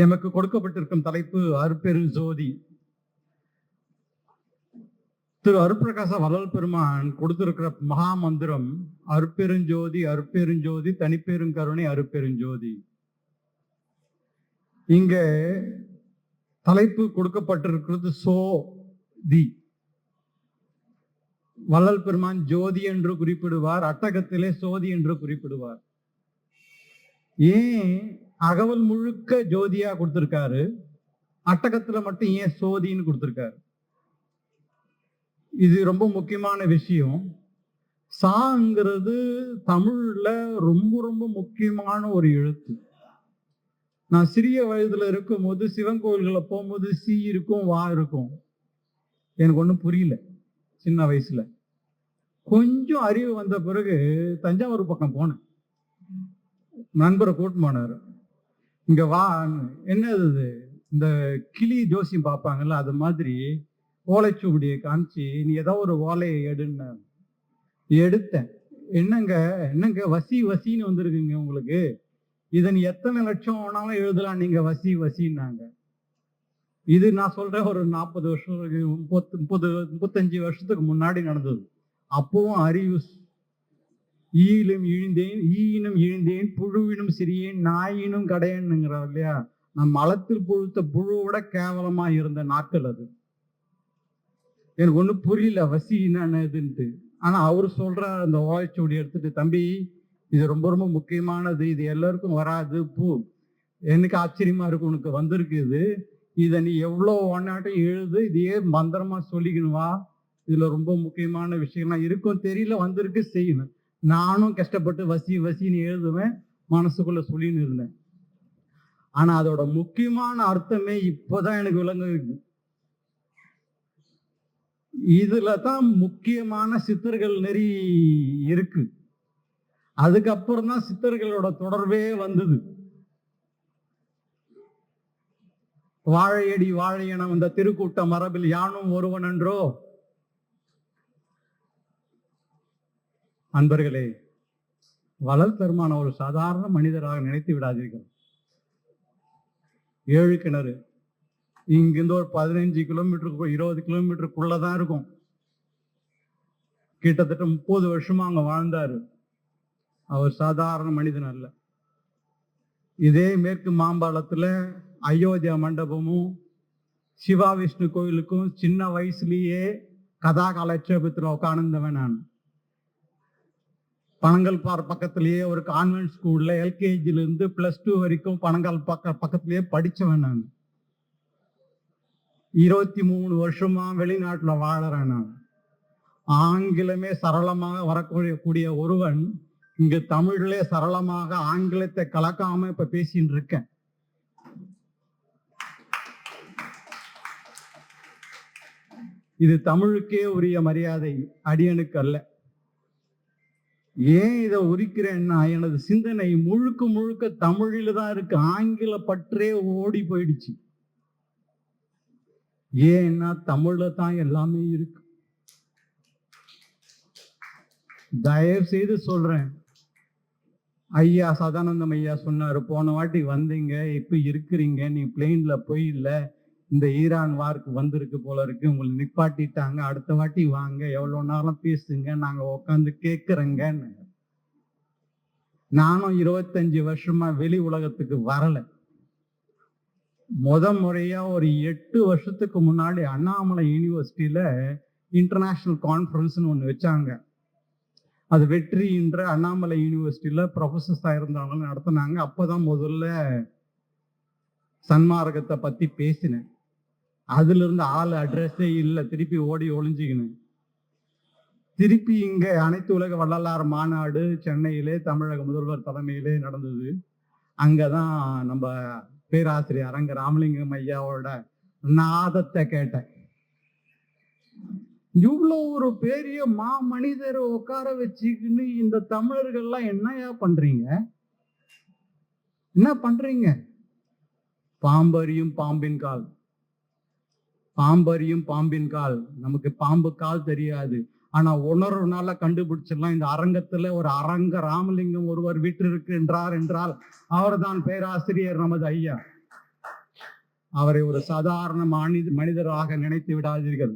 எமக்கு கொடுக்கப்பட்டிருக்கும் தலைப்பு அருட்பெரு ஜோதி. திரு அருட்பிரகாச வள்ளல் பெருமான் கொடுத்திருக்கிற மகா மந்திரம் அருட்பெருஞ்சோதி அருட்பெருஞ்சோதி தனிப்பெருங்கருணை அருட்பெருஞ்சோதி. இங்க தலைப்பு கொடுக்கப்பட்டிருக்கிறது சோதி. வள்ளல் பெருமான் ஜோதி என்று குறிப்பிடுவார், அட்டகத்திலே சோதி என்று குறிப்பிடுவார். ஏன் அகவல் முழுக்க ஜோதியா கொடுத்திருக்காரு, அட்டகத்துல மட்டும் ஏன் சோதின்னு கொடுத்திருக்காரு? இது ரொம்ப முக்கியமான விஷயம். சாங்கிறது தமிழ்ல ரொம்ப ரொம்ப முக்கியமான ஒரு எழுத்து. நான் சிறிய வயதுல இருக்கும்போது சிவன் கோயில்களை போகும்போது சி இருக்கும், வா இருக்கும். எனக்கு ஒன்றும் புரியல சின்ன வயசுல. கொஞ்சம் அறிவு வந்த பிறகு தஞ்சாவூர் பக்கம் போனேன், நண்பரை கூட்டு போனார். இங்க வா, என்னது இது, இந்த கிளி ஜோசியம் பார்ப்பாங்கல்ல, அது மாதிரி ஓலைச்சுவடியை காமிச்சு நீ ஏதோ ஒரு ஓலையை எடுன்னு எடுத்தேன். என்னங்க வசி வசின்னு வந்திருக்குங்க உங்களுக்கு, இதை நீ எத்தனை லட்சம் வேணாலும் எழுதலாம் நீங்க, வசி வசின்னாங்க. இது நான் சொல்றேன் ஒரு 40 வருஷம் 35 வருஷத்துக்கு முன்னாடி நடந்தது. அப்பவும் அறிவு ஈயினும் இழிந்தேன் புழுவினும் சிறியேன் நாயினும் கடையன்னுங்கிறார் இல்லையா. நான் மலத்தில் புழுத்த புழுவோட கேவலமா இருந்த நாட்கள் அது. எனக்கு ஒன்றும் புரியல வசி என்னன்னுட்டு. ஆனா அவர் சொல்ற அந்த ஓலைச்சுவடி எடுத்துட்டு, தம்பி இது ரொம்ப ரொம்ப முக்கியமானது, இது எல்லாருக்கும் வராது பூ, எனக்கு ஆச்சரியமா இருக்கு உனக்கு வந்திருக்கு இது, இதை நீ எவ்வளோ ஒன்னாட்டம் எழுது, இதையே மந்திரமா சொல்லிக்கணும் வா, இதுல ரொம்ப முக்கியமான விஷயம்லாம் இருக்கும், தெரியல வந்திருக்கு செய்யணும். நானும் கஷ்டப்பட்டு வசி வசின்னு எழுதுவேன், மனசுக்குள்ள சொல்லின்னு இருந்தேன். ஆனா அதோட முக்கியமான அர்த்தமே இப்போதான் எனக்கு விளங்குது. இதுல தான் முக்கியமான சித்தர்கள் நெறி இருக்கு. அதுக்கப்புறம் தான் சித்தர்களோட தொடர்பே வந்தது. வாழையடி வாழையென வந்த திருக்கூட்ட மரபில் யானும் ஒருவன் என்றோ. அன்பர்களே, வள்ளல் பெருமான ஒரு சாதாரண மனிதராக நினைத்து விடாதீர்கள். 7 கிணறு இங்கிருந்து ஒரு 15 கிலோமீட்டருக்கு 20 கிலோமீட்டருக்குள்ளதான் இருக்கும். கிட்டத்தட்ட 30 வருஷமா அங்க வாழ்ந்தாரு. அவர் சாதாரண மனிதன் அல்ல. இதே மேற்கு மாம்பாளத்துல அயோத்தியா மண்டபமும் சிவா விஷ்ணு கோயிலுக்கும் சின்ன வயசுலயே கதா காலட்சேபத்தில் உட்கார்ந்தவன் நான். பனங்கல் பக்கத்திலேயே ஒரு கான்வென்ட் ஸ்கூல்ல எல்கேஜில இருந்து +2 வரைக்கும் பனங்கல் பக்கத்திலேயே படிச்சவன் நான். 23 வருஷமா வெளிநாட்டுல வாழறேன் நான். ஆங்கிலமே சரளமாக வரக்கூடிய ஒருவன் இங்கு தமிழிலே சரளமாக ஆங்கிலத்தை கலக்காம இப்ப பேசிட்டு இருக்கேன். இது தமிழுக்கே உரிய மரியாதை, அடியனுக்கு அல்ல. ஏன் இதை உரிக்கிறேன்னா, எனது சிந்தனை முழுக்க முழுக்க தமிழில தான் இருக்கு. ஆங்கில பற்றே ஓடி போயிடுச்சு. ஏன்னா தமிழ்ல தான் எல்லாமே இருக்கு. தயவு செய்து சொல்றேன், ஐயா சதானந்தம் ஐயா சொன்னாரு, போன வாட்டி வந்தீங்க இப்ப இருக்கிறீங்க, நீ பிளெயின்ல போய் இல்ல இந்த ஈரான் வார்க்கு வந்திருக்கு போல இருக்கு, உங்களை நிப்பாட்டிட்டாங்க, அடுத்த வாட்டி வாங்க, எவ்வளவு நேரம் பேசுங்க, நாங்க உட்காந்து கேட்கிறேங்கன்னு. நானும் 25 வருஷமா வெளி உலகத்துக்கு வரல. முறையா ஒரு 8 வருஷத்துக்கு முன்னாடி அண்ணாமலை யூனிவர்சிட்டியில இன்டர்நேஷனல் கான்ஃபரன்ஸ்னு ஒண்ணு வச்சாங்க. அது வெற்றி என்ற அண்ணாமலை யூனிவர்சிட்டியில ப்ரொஃபசர்ஸா இருந்தாங்க நடத்தினாங்க. அப்பதான் முதல்ல சன்மார்க்கத்தை பத்தி பேசினேன். அதுல இருந்து ஆள் அட்ரஸே இல்லை, திருப்பி ஓடி ஒளிஞ்சுக்கணும். திருப்பி இங்க அனைத்து உலக வள்ளலார் மாநாடு சென்னையிலே தமிழக முதல்வர் தலைமையிலே நடந்தது. அங்கதான் நம்ம பேராசிரியர் அரங்க ராமலிங்கம் ஐயாவோட நாதத்தை கேட்டேன். இவ்வளோ ஒரு பெரிய மனிதரை உட்கார வச்சுக்கின்னு இந்த தமிழர்கள்லாம் என்னையா பண்றீங்க, என்ன பண்றீங்க? பாம்பரியும் பாம்பின் கால், பாம்பரியும் பாம்பின் கால். நமக்கு பாம்பு கால் தெரியாது, ஆனா உணர்வுனால கண்டுபிடிச்சிடலாம். இந்த அரங்கத்துல ஒரு அரங்க ராமலிங்கம் ஒருவர் வீட்டிற்கு என்றார் என்றால் அவர்தான் பேராசிரியர் நமது ஐயா. அவரை ஒரு சாதாரண மனிதராக நினைத்து விடாதீர்கள்.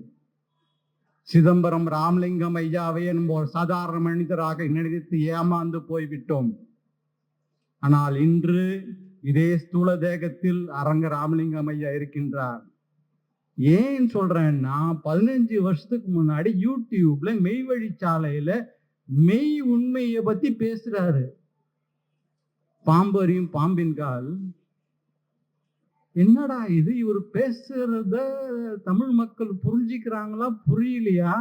சிதம்பரம் ராமலிங்கம் ஐயாவை நம்ம ஒரு சாதாரண மனிதராக நினைத்து ஏமாந்து போய்விட்டோம். ஆனால் இன்று இதே ஸ்தூல தேகத்தில் அரங்க ராமலிங்கம் ஐயா இருக்கின்றார். ஏன் சொல்றேன்னா, 15 வருஷத்துக்கு முன்னாடி யூடியூப்ல மெய்வழிச்சாலையில மெய் உண்மையை பத்தி பேசுறாரு. பாம்பறியும் பாம்பின் கால். என்னடா இது, இவர் பேசுறத தமிழ் மக்கள் புரிஞ்சுக்கிறாங்களா புரியலையா,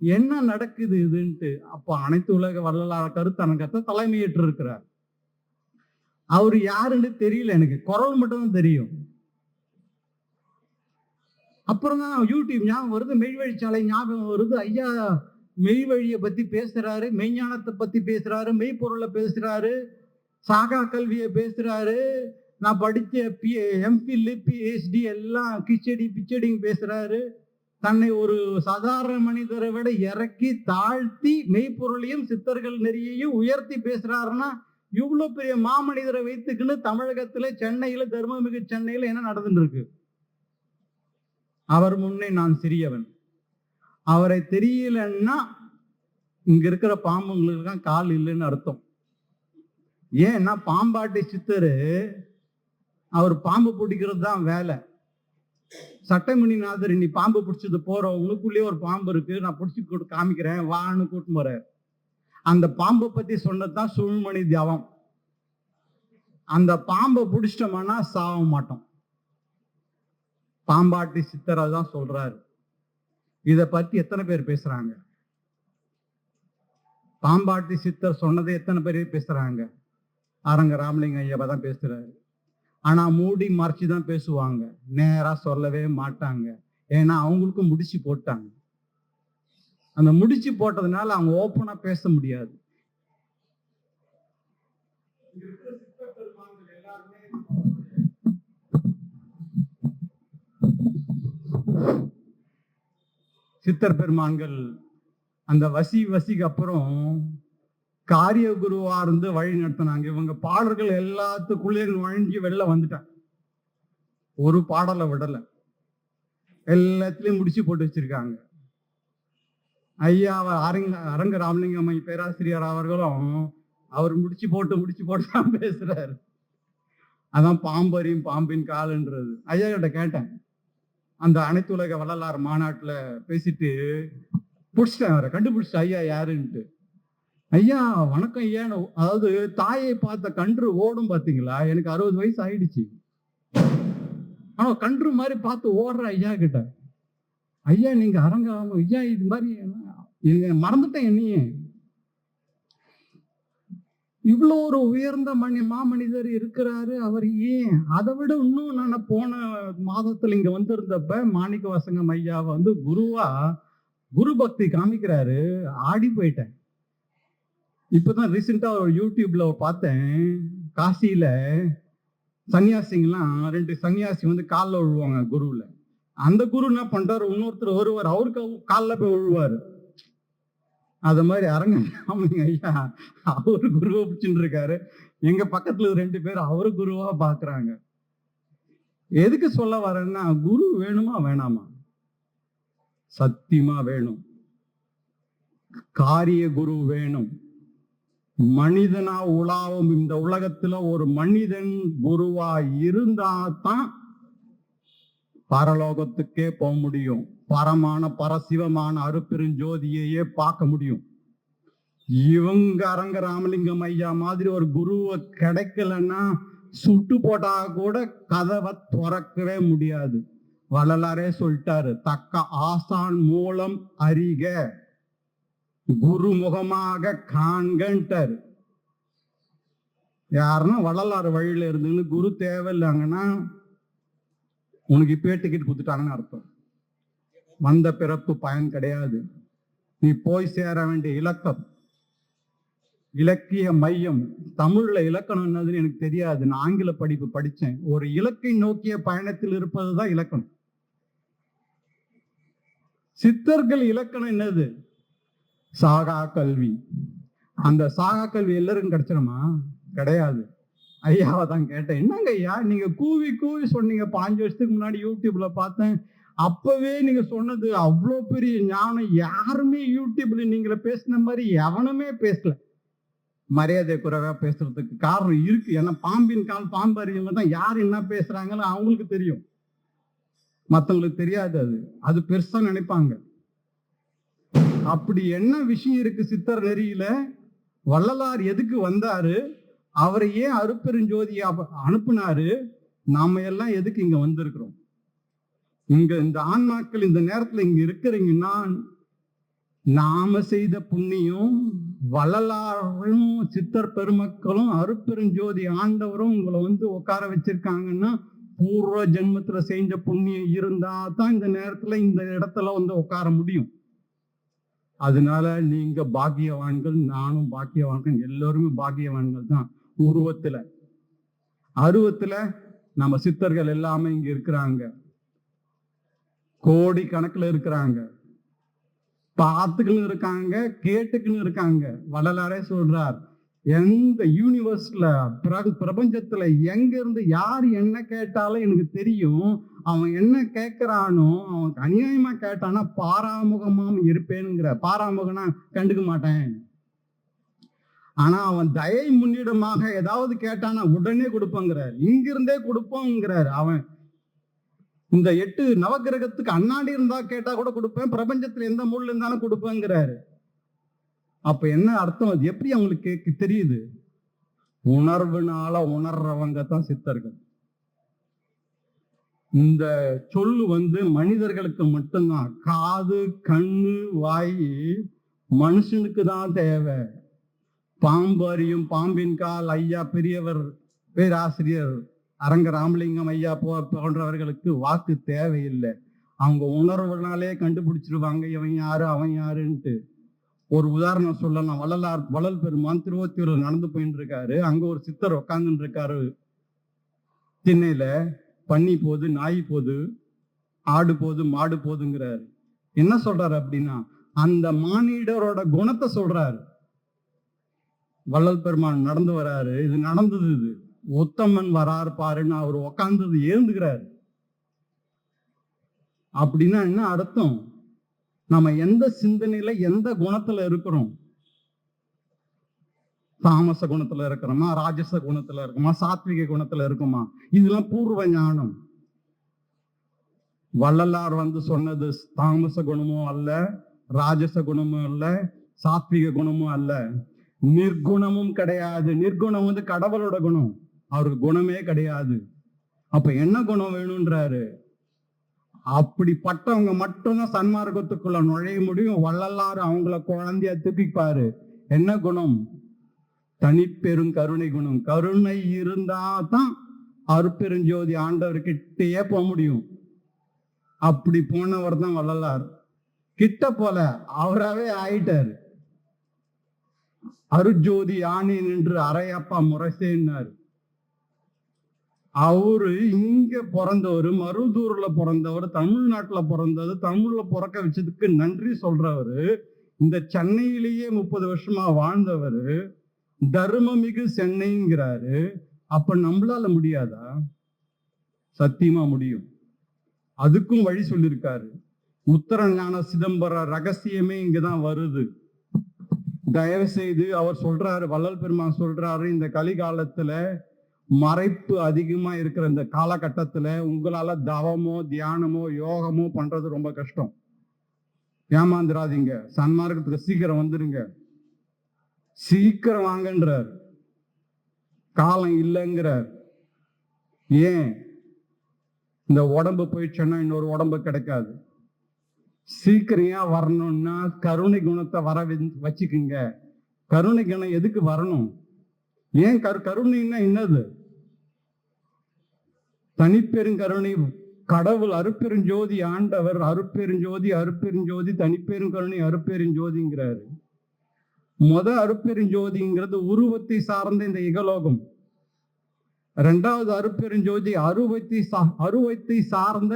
என்ன நடக்குது இதுன்ட்டு. அப்ப அனைத்து உலக வரலாறு கருத்தரங்கத்தை தலைமையேற்று இருக்கிறார். அவரு யாருன்னு தெரியல, எனக்கு குரல் மட்டும் தெரியும். அப்புறம் தான் யூடியூப் ஞாபகம் வருது, மெய்வழிச்சாலை ஞாபகம் வருது. ஐயா மெய்வழியை பத்தி பேசுறாரு, மெய்ஞானத்தை பத்தி பேசுறாரு, மெய்ப்பொருளை பேசுறாரு, சாகா கல்வியை பேசுறாரு. நான் படிச்ச எம்ஃபில் பிஹெச்டி எல்லாம் கிச்சடி பிச்சடிங் பேசுறாரு. தன்னை ஒரு சாதாரண மனிதரை விட இறக்கி தாழ்த்தி மெய்ப்பொருளையும் சித்தர்கள் நெறியையும் உயர்த்தி பேசுறாருன்னா, இவ்வளவு பெரிய மாமனிதரை வைத்துக்கின்னு தமிழகத்துல சென்னையில, தர்மமிகு சென்னையில என்ன நடந்துட்டு இருக்கு? அவர் முன்னே நான் சிறியவன். அவரை தெரியலன்னா இங்க இருக்கிற பாம்புங்களுக்கு கால் இல்லைன்னு அர்த்தம். ஏன்னா பாம்பாட்டி சித்தரு அவர் பாம்பு பிடிக்கிறது தான் வேலை. சட்டமணிநாதர் நீ பாம்பு பிடிச்சது போறோம், உனக்குள்ளேயே ஒரு பாம்பு இருக்கு, நான் பிடிச்சி காமிக்கிறேன் வான்னு கூட்டு போறாரு. அந்த பாம்பை பத்தி சொன்னதுதான் சுழ்மணி தியாவம். அந்த பாம்பை பிடிச்சிட்டோம்னா சாக மாட்டோம். பாம்பாட்டி சித்தர் தான் சொல்றாரு. இத பத்தி எத்தனை பேர் பேசுறாங்க? பாம்பாட்டி சித்தர் சொன்னதை எத்தனை பேர் பேசுறாங்க? அரங்க ராமலிங்க ஐயாவை தான் பேசுறாரு. ஆனா மூடி மறைச்சு தான் பேசுவாங்க, நேரா சொல்லவே மாட்டாங்க. ஏன்னா அவங்களுக்கும் முடிச்சு போட்டாங்க. அந்த முடிச்சு போட்டதுனால அவங்க ஓப்பனா பேச முடியாது. சித்தர் பெருமான்கள் அந்த வசிக்கு அப்புறம் காரிய குருவா இருந்து வழி நடத்தினாங்க. இவங்க பாடல்கள் எல்லாத்துக்குள்ளே வழிஞ்சு வெளில வந்துட்டாங்க. ஒரு பாடலை விடல, எல்லாத்துலயும் முடிச்சு போட்டு வச்சிருக்காங்க. ஐயா அரங்க ராமலிங்கம் பேராசிரியர் அவர்களும் அவர் முடிச்சு போட்டு தான் பேசுறாரு. அதான் பாம்பறியும் பாம்பின் கால்ன்றது. ஐயா கிட்ட கேட்டேன், அந்த அனைத்து உலக வரலாறு மாநாட்டுல பேசிட்டு பிடிச்சிட்டேன், அவரை கண்டுபிடிச்சிட்டேன் ஐயா யாருன்ட்டு. ஐயா வணக்கம் ஐயா, அதாவது தாயை பார்த்த கன்று ஓடும் பாத்தீங்களா, எனக்கு 60 வயசு ஆயிடுச்சு, ஆனா கன்று மாதிரி பார்த்து ஓடுற ஐயா கிட்ட. ஐயா நீங்க அரங்காம ஐயா இது மாதிரி மறந்துட்டேன் என்னையே. இவ்வளோ ஒரு உயர்ந்த மாமனிதர் இருக்கிறாரு, அவர் ஏன் அதை விட இன்னும் நான் போன மாதத்துல இங்க வந்திருந்தப்ப மாணிக்க வாசகம் ஐயாவை குருவா குரு பக்தி காமிக்கிறாரு, ஆடி போயிட்டேன். இப்பதான் ரீசெண்டா ஒரு யூடியூப்ல பார்த்தேன், காசியில சன்னியாசிங்கெல்லாம் 2 சன்னியாசி காலில் விழுவாங்க குருவுல. அந்த குரு என்ன பண்றாரு, இன்னொருத்தர் வருவார், அவருக்கு காலில் போய் விழுவாரு. அது மாதிரி அரங்க ஐயா அவரு குருவை பிடிச்சுட்டு இருக்காரு, எங்க பக்கத்துல 2 பேர் அவரு குருவா பாக்குறாங்க. எதுக்கு சொல்ல வரேன்னா, குரு வேணுமா வேணாமா? சத்தியமா வேணும். காரிய குரு வேணும். மனிதனா உலாவும் இந்த உலகத்துல ஒரு மனிதன் குருவா இருந்தா தான் பரலோகத்துக்கே போக முடியும், பரமான பரசிவமான அருப்பெருஞ்சோதியையே பார்க்க முடியும். இவங்க அரங்க ராமலிங்கம் ஐயா மாதிரி ஒரு குருவை கிடைக்கலன்னா சுட்டு போட்டா கூட கதவை திறக்கவே முடியாது. வள்ளலாரே சொல்லிட்டாரு, தக்க ஆசான் மூலம் அறிக, குரு முகமாக காண்கன்ட்டாரு. யாருன்னா வள்ளலார் வழியில இருந்துன்னு குரு தேவையில்லைங்கன்னா உனக்கு இப்பயே டிக்கெட் கொடுத்துட்டாங்கன்னு அர்த்தம். வந்த பிறப்பு பயன் கிடையாது. நீ போய் சேர வேண்டிய இலக்கம், இலக்கிய மையம். தமிழ்ல இலக்கணம் என்னதுன்னு எனக்கு தெரியாது, நான் ஆங்கில படிப்பு படிச்சேன். ஒரு இலக்கை நோக்கிய பயணத்தில் இருப்பதுதான் இலக்கணம். சித்தர்கள் இலக்கணம் என்னது? சாகா கல்வி. அந்த சாகா கல்வி எல்லாருக்கும் கிடைச்சிருமா? கிடையாது. ஐயாவை தான் கேட்டேன், என்னங்க ஐயா நீங்க கூவி கூவி சொன்னீங்க, 5 வருஷத்துக்கு முன்னாடி யூடியூப்ல பார்த்தேன், அப்பவே நீங்க சொன்னது அவ்வளோ பெரிய ஞானம், யாருமே யூடியூப்ல நீங்கள பேசின மாதிரி எவனுமே பேசல. மரியாதை குறைவா பேசுறதுக்கு காரணம் இருக்கு. ஏன்னா பாம்பின் கால் பாம்பு அறியவங்க தான் யார் என்ன பேசுறாங்கன்னு அவங்களுக்கு தெரியும், மற்றவங்களுக்கு தெரியாது. அது பெருசா நினைப்பாங்க. அப்படி என்ன விஷயம் இருக்கு சித்தர் நெறியில? வள்ளலார் எதுக்கு வந்தாரு? அவரை ஏன் அருட்பெருஞ்சோதியை அனுப்புனாரு? நாம எல்லாம் எதுக்கு இங்க வந்திருக்கிறோம்? இங்க இந்த ஆன்மாக்கள் இந்த நேரத்துல இங்க இருக்கிறீங்கன்னா, நாம செய்த புண்ணியம், வள்ளலாரும் சித்தர் பெருமக்களும் அருட்பெருஞ்சோதி ஆண்டவரும் உங்களை உட்கார வச்சிருக்காங்கன்னா, பூர்வ ஜென்மத்துல செஞ்ச புண்ணியம் இருந்தா தான் இந்த நேரத்துல இந்த இடத்துல உட்கார முடியும். அதனால நீங்க பாக்கியவான்கள், நானும் பாக்கியவான்கள், எல்லோருமே பாக்கியவான்கள் தான். உருவத்துல அருவத்துல நம்ம சித்தர்கள் எல்லாமே இங்க இருக்கிறாங்க, கோடி கணக்குல இருக்கிறாங்க, பார்த்துக்குன்னு இருக்காங்க, கேட்டுக்குன்னு இருக்காங்க. வள்ளலாரே சொல்றார், எந்த யூனிவர்ஸ்ல பிரபஞ்சத்துல எங்க இருந்து யார் என்ன கேட்டாலும் எனக்கு தெரியும். அவன் என்ன கேட்கிறானோ, அவன் அநியாயமா கேட்டானா பாராமுகமாம் இருப்பேனுங்கிற. பாராமுகனா கண்டுக்க மாட்டேன், ஆனா அவன் தயை முன்னிடமாக ஏதாவது கேட்டானா உடனே கொடுப்பங்கிறார், இங்கிருந்தே கொடுப்போங்கிறார். அவன் இந்த 8 நவகிரகத்துக்கு அண்ணாடி இருந்தா கேட்டா கூட கொடுப்பேன், பிரபஞ்சத்துல எந்த மூலையில இருந்தாலும் கொடுப்பேங்கிறாரு. அப்ப என்ன அர்த்தம்? அது எப்படி அவங்களுக்கு தெரியுது? உணர்வுனால உணர்றவங்க தான் சித்தர்கள். இந்த சொல்லு மனிதர்களுக்கு மட்டும்தான். காது, கண்ணு, வாய் மனுஷனுக்கு தான் தேவை. பாம்பு அறியும் பாம்பின் கால் ஐயா பெரியவர் பேராசிரியர் அரங்க ராமலிங்கம் ஐயா போன்றவர்களுக்கு வாக்கு தேவையில்லை. அவங்க உணர்வுனாலே கண்டுபிடிச்சிருவாங்க இவன் யாரு அவன் யாருன்ட்டு. ஒரு உதாரணம் சொல்லலாம். வள்ளல் பெருமான் திருவொத்தியூர்ல நடந்து போயிட்டு இருக்காரு. அங்க ஒரு சித்தர் உட்கார்ந்துட்டு இருக்காரு. திண்ணையில பன்னி போது, நாய் போது, ஆடு போது, மாடு போதுங்கிறாரு. என்ன சொல்றாரு அப்படின்னா, அந்த மானிடரோட குணத்தை சொல்றாரு. வள்ளல் பெருமான் நடந்து வராரு, இது நடந்தது, இது உத்தமன் வராரு பாருன்னு அவர் உட்கார்ந்தது ஏந்துகிறாரு. அப்படின்னா என்ன அர்த்தம்? நம்ம எந்த சிந்தனையில எந்த குணத்துல இருக்கிறோம்? தாமச குணத்துல இருக்கிறோமா, ராஜச குணத்துல இருக்குமா, சாத்விக குணத்துல இருக்குமா? இதெல்லாம் பூர்வ ஞானம். வள்ளலார் சொன்னது தாமச குணமும் அல்ல, ராஜச குணமும் அல்ல, சாத்விக குணமும் அல்ல, நிர்குணமும் கிடையாது. நிர்குணம் கடவுளோட குணம், அவருக்கு குணமே கிடையாது. அப்ப என்ன குணம் வேணும்ன்றாரு? அப்படிப்பட்டவங்க மட்டும்தான் சன்மார்க்கத்துக்குள்ள நுழைய முடியும். வள்ளலார் அவங்கள குழந்தைய தூக்கிப்பாரு. என்ன குணம்? தனிப்பெரும் கருணை குணம். கருணை இருந்தா தான் அருட்பெருஞ்சோதி ஆண்டவர்கிட்டயே போக முடியும். அப்படி போனவர் தான் வள்ளலார். கிட்ட போல அவராவே ஆயிட்டாரு. அருஜோதி ஆணி நின்று அரையப்பா முரசேன்னாரு. அவரு இங்க பிறந்தவர், மருதூர்ல பிறந்தவர், தமிழ்நாட்டுல பிறந்தது, தமிழ்ல பிறக்க வச்சதுக்கு நன்றி சொல்றவரு, இந்த சென்னையிலேயே 30 வருஷமா வாழ்ந்தவர், தர்மமிகு சென்னைங்கிறாரு. அப்ப நம்மளால முடியாதா? சத்தியமா முடியும். அதுக்கும் வழி சொல்லியிருக்காரு. உத்தரஞான சிதம்பர ரகசியமே இங்கதான் வருது. தயவு செய்து அவர் சொல்றாரு, வள்ளல் பெருமான் சொல்றாரு, இந்த கலிகாலத்துல மறைப்பு அதிகமா இருக்கிற இந்த காலகட்டத்துல உங்களால தவமோ தியானமோ யோகமோ பண்றது ரொம்ப கஷ்டம். ஏமாந்துராதீங்க, சன்மார்க்கத்துக்கு சீக்கிரம் வந்துருங்க, சீக்கிரம் வாங்கன்றார். காலம் இல்லைங்கிறார். ஏன்? இந்த உடம்பு போயிடுச்சுன்னா இன்னொரு உடம்பு கிடைக்காது. சீக்கிரம் வரணும்னா கருணை குணத்தை வர வச்சுக்குங்க. கருணை குணம் எதுக்கு வரணும்? ஏன் கருணைன்னா என்னது? தனிப்பெருங்கருணை கடவுள் அருட்பெருஞ்சோதி ஆண்டவர் அருட்பெருஞ்சோதி அருட்பெருஞ்சோதி தனிப்பெருங்கருணை அருட்பெருஞ்சோதிங்கிறாரு. அருட்பெருஞ்சோதிங்கிறது உருவத்தை சார்ந்த இந்த இகலோகம். 2வது அருட்பெருஞ்சோதி அருவத்தை சார்ந்த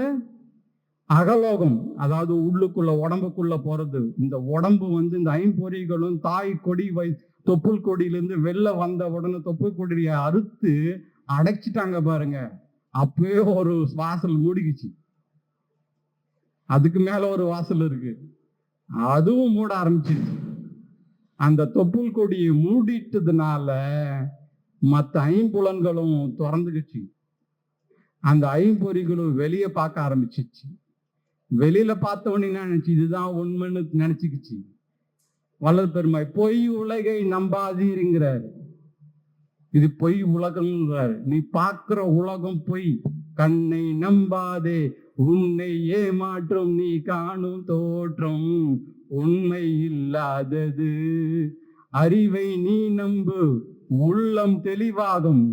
அகலோகம். அதாவது உள்ளுக்குள்ள உடம்புக்குள்ள போறது. இந்த உடம்பு இந்த 5 பொறிகளும் தாய் கொடி தொப்புள் கொடியிலேருந்து வெளில வந்த உடனே தொப்புள் கொடியை அறுத்து அடைச்சிட்டாங்க பாருங்க. அப்பவே ஒரு வாசல் மூடிக்குச்சு. அதுக்கு மேல ஒரு வாசல் இருக்கு, அதுவும் மூட ஆரம்பிச்சிருச்சு. அந்த தொப்புள் கொடியை மூடிட்டதுனால மற்ற ஐம்புலன்களும் திறந்துக்குச்சு. அந்த ஐம்பொறிகளும் வெளியே பார்க்க ஆரம்பிச்சிச்சு. வெளியில பார்த்தவொடனே நினைச்சு இதுதான் உண்மைன்னு நினைச்சுக்கிச்சு. வளர் பெருமாய் பொய் உலகை நம்பாதீருங்கிறாரு. இது பொய் உலகம்ங்கிறாரு. நீ பார்க்கிற உலகம் பொய். கண்ணை நம்பாதே, உன்னை ஏமாற்றும் நீ காணும் தோற்றம் உண்மை இல்லாதது. அறிவை நீ நம்பு, உள்ளம் தெளிவாகும்.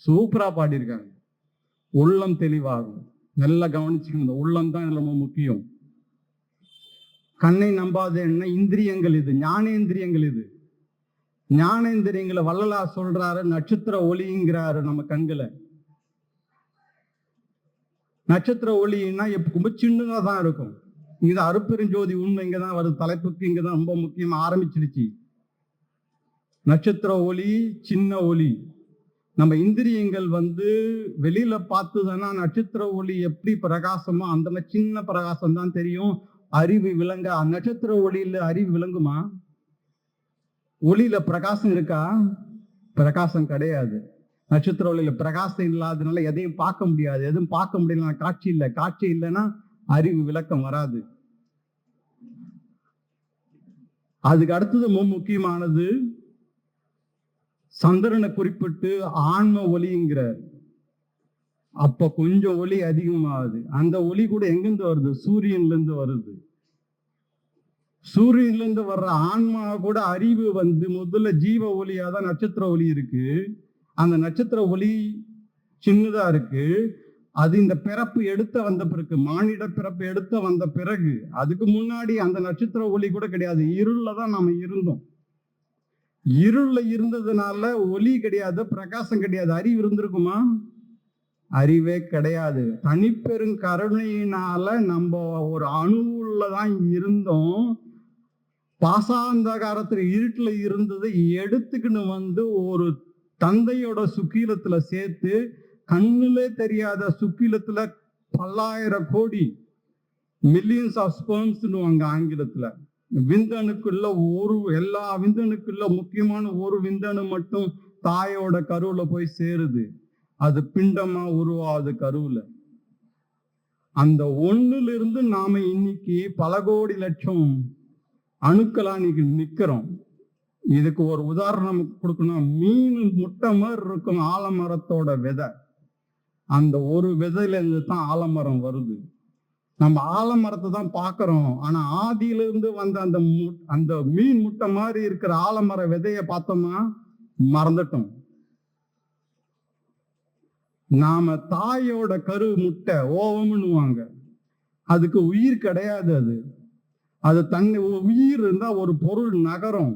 சூப்பரா பாடியிருக்காங்க. உள்ளம் தெளிவாகும். நல்லா கவனிச்சுக்கணும். உள்ளம் தான் ரொம்ப முக்கியம். கண்ணை நம்பாதேன்னா இந்திரியங்கள் இது, ஞானேந்திரியங்கள் இது. ஞானேந்திரியங்களை வள்ளலார் சொல்றாரு நட்சத்திர ஒளிங்கிறாரு நம்ம கண்களை. நட்சத்திர ஒளின்னா ரொம்ப சின்னதா தான் இருக்கும். இங்க அருப்பெருஞ்சோதி உண்மை இங்கதான் வருது. தலைப்புக்கு இங்கதான் ரொம்ப முக்கியமா ஆரம்பிச்சிருச்சு. நட்சத்திர ஒளி, சின்ன ஒளி. நம்ம இந்திரியங்கள் வெளியில பார்த்துதானா நட்சத்திர ஒளி எப்படி பிரகாசமோ அந்த மாதிரி சின்ன பிரகாசம் தான் தெரியும். அறிவு விளங்க. நட்சத்திர ஒளியில அறிவு விளங்குமா? ஒளியில பிரகாசம் இருக்கா? பிரகாசம் கிடையாது. நட்சத்திர ஒளியில பிரகாசம் இல்லாதனால எதையும் பார்க்க முடியாது. எதுவும் பார்க்க முடியலன்னா காட்சி இல்லை. காட்சி இல்லைன்னா அறிவு விளக்கம் வராது. அதுக்கு அடுத்தது ரொம்ப முக்கியமானது சந்திரனை குறிப்பிட்டு ஆன்ம ஒளிங்கிறார். அப்ப கொஞ்சம் ஒளி அதிகமாகுது. அந்த ஒளி கூட எங்கிருந்து வருது? சூரியன்ல இருந்து வருது. சூரியன்ல இருந்து வர்ற ஆன்மா கூட அறிவு முதல்ல ஜீவ ஒளியாதான் நட்சத்திர ஒளி இருக்கு. அந்த நட்சத்திர ஒளி சின்னதா இருக்கு. அது இந்த பிறப்பு எடுத்த வந்த பிறகு, மானிட பிறப்பு எடுத்த வந்த பிறகு, அதுக்கு முன்னாடி அந்த நட்சத்திர ஒளி கூட கிடையாது. இருள்ல தான் நாம இருந்தோம். இருள்ல இருந்ததுனால ஒளி கிடையாது, பிரகாசம் கிடையாது. அறிவு இருந்திருக்குமா? அறிவே கிடையாது. தனிப்பெரும் கருணையினால நம்ம ஒரு அணுவுள்ளதான் இருந்தோம். பாசாந்தகாரத்துல இருட்டுல இருந்ததை எடுத்துக்கின்னு ஒரு தந்தையோட சுக்கீலத்துல சேர்த்து கண்ணுலே தெரியாத சுக்கீலத்துல பல்லாயிரம் கோடி மில்லியன்ஸ் ஆஃப் ஸ்பெர்ம்ஸ்னுவாங்க ஆங்கிலத்துல. விந்தணுக்குள்ள எல்லா விந்தணுக்குள்ள முக்கியமான ஒரு விந்தணு மட்டும் தாயோட கருவுல போய் சேருது. அது பிண்டமா உருவாது கருவுல. அந்த ஒண்ணுல இருந்து நாம இன்னைக்கு பல கோடி லட்சம் அணுக்களா இன்னைக்கு நிக்கிறோம். இதுக்கு ஒரு உதாரணம் கொடுக்கணும். மீன் முட்டை மாதிரி இருக்கும் ஆலமரத்தோட விதை. அந்த ஒரு விதையில இருந்து தான் ஆலமரம் வருது. நம்ம ஆலமரத்தை தான் பார்க்கிறோம். ஆனா ஆதியிலிருந்து வந்த அந்த மீன் முட்டை மாதிரி இருக்கிற ஆலமர விதைய பார்த்தோமா மறந்துட்டோம். நாம தாயோட கரு முட்டை ஓவம்னுவாங்க. அதுக்கு உயிர் கிடையாது. அது தன்னை உயிர் இருந்தா ஒரு பொருள் நகரும்.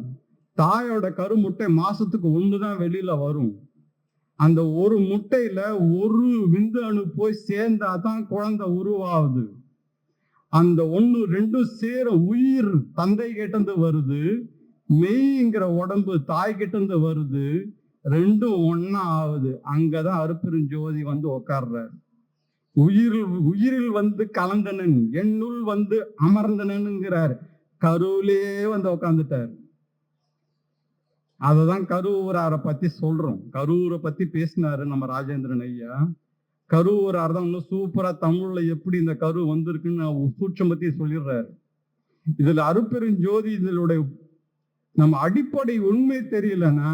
தாயோட கரு முட்டை மாசத்துக்கு ஒண்ணுதான் வெளியில வரும். அந்த ஒரு முட்டையில ஒரு விந்து அணு போய் சேர்ந்தாதான் குழந்தை உருவாகுது. அந்த ஒண்ணு ரெண்டும் சேர உயிர் தந்தை கிட்ட வருது, மெய்ங்கிற உடம்பு தாய் கிட்ட வருது, ரெண்டும் ஒன்னா ஆகுது. அங்கதான் அருப்பெருஞ்சோதி உட்கார்றாரு. உயிரில் கலந்தனன், என்னுள் அமர்ந்தனன்ங்கிறார். கருவிலே உட்கார்ந்துட்டார். அததான் கருவூராரை பத்தி சொல்றோம். கரூரை பத்தி பேசினாரு நம்ம ராஜேந்திரன் ஐயா. கருவூரார் தான் இன்னும் சூப்பரா தமிழ்ல எப்படி இந்த கரு வந்திருக்குன்னு சூட்சம் பத்தி சொல்லிடுறாரு. இதுல அருப்பெருஞ்சோதி இதனுடைய நம்ம அடிப்படை உண்மை தெரியலன்னா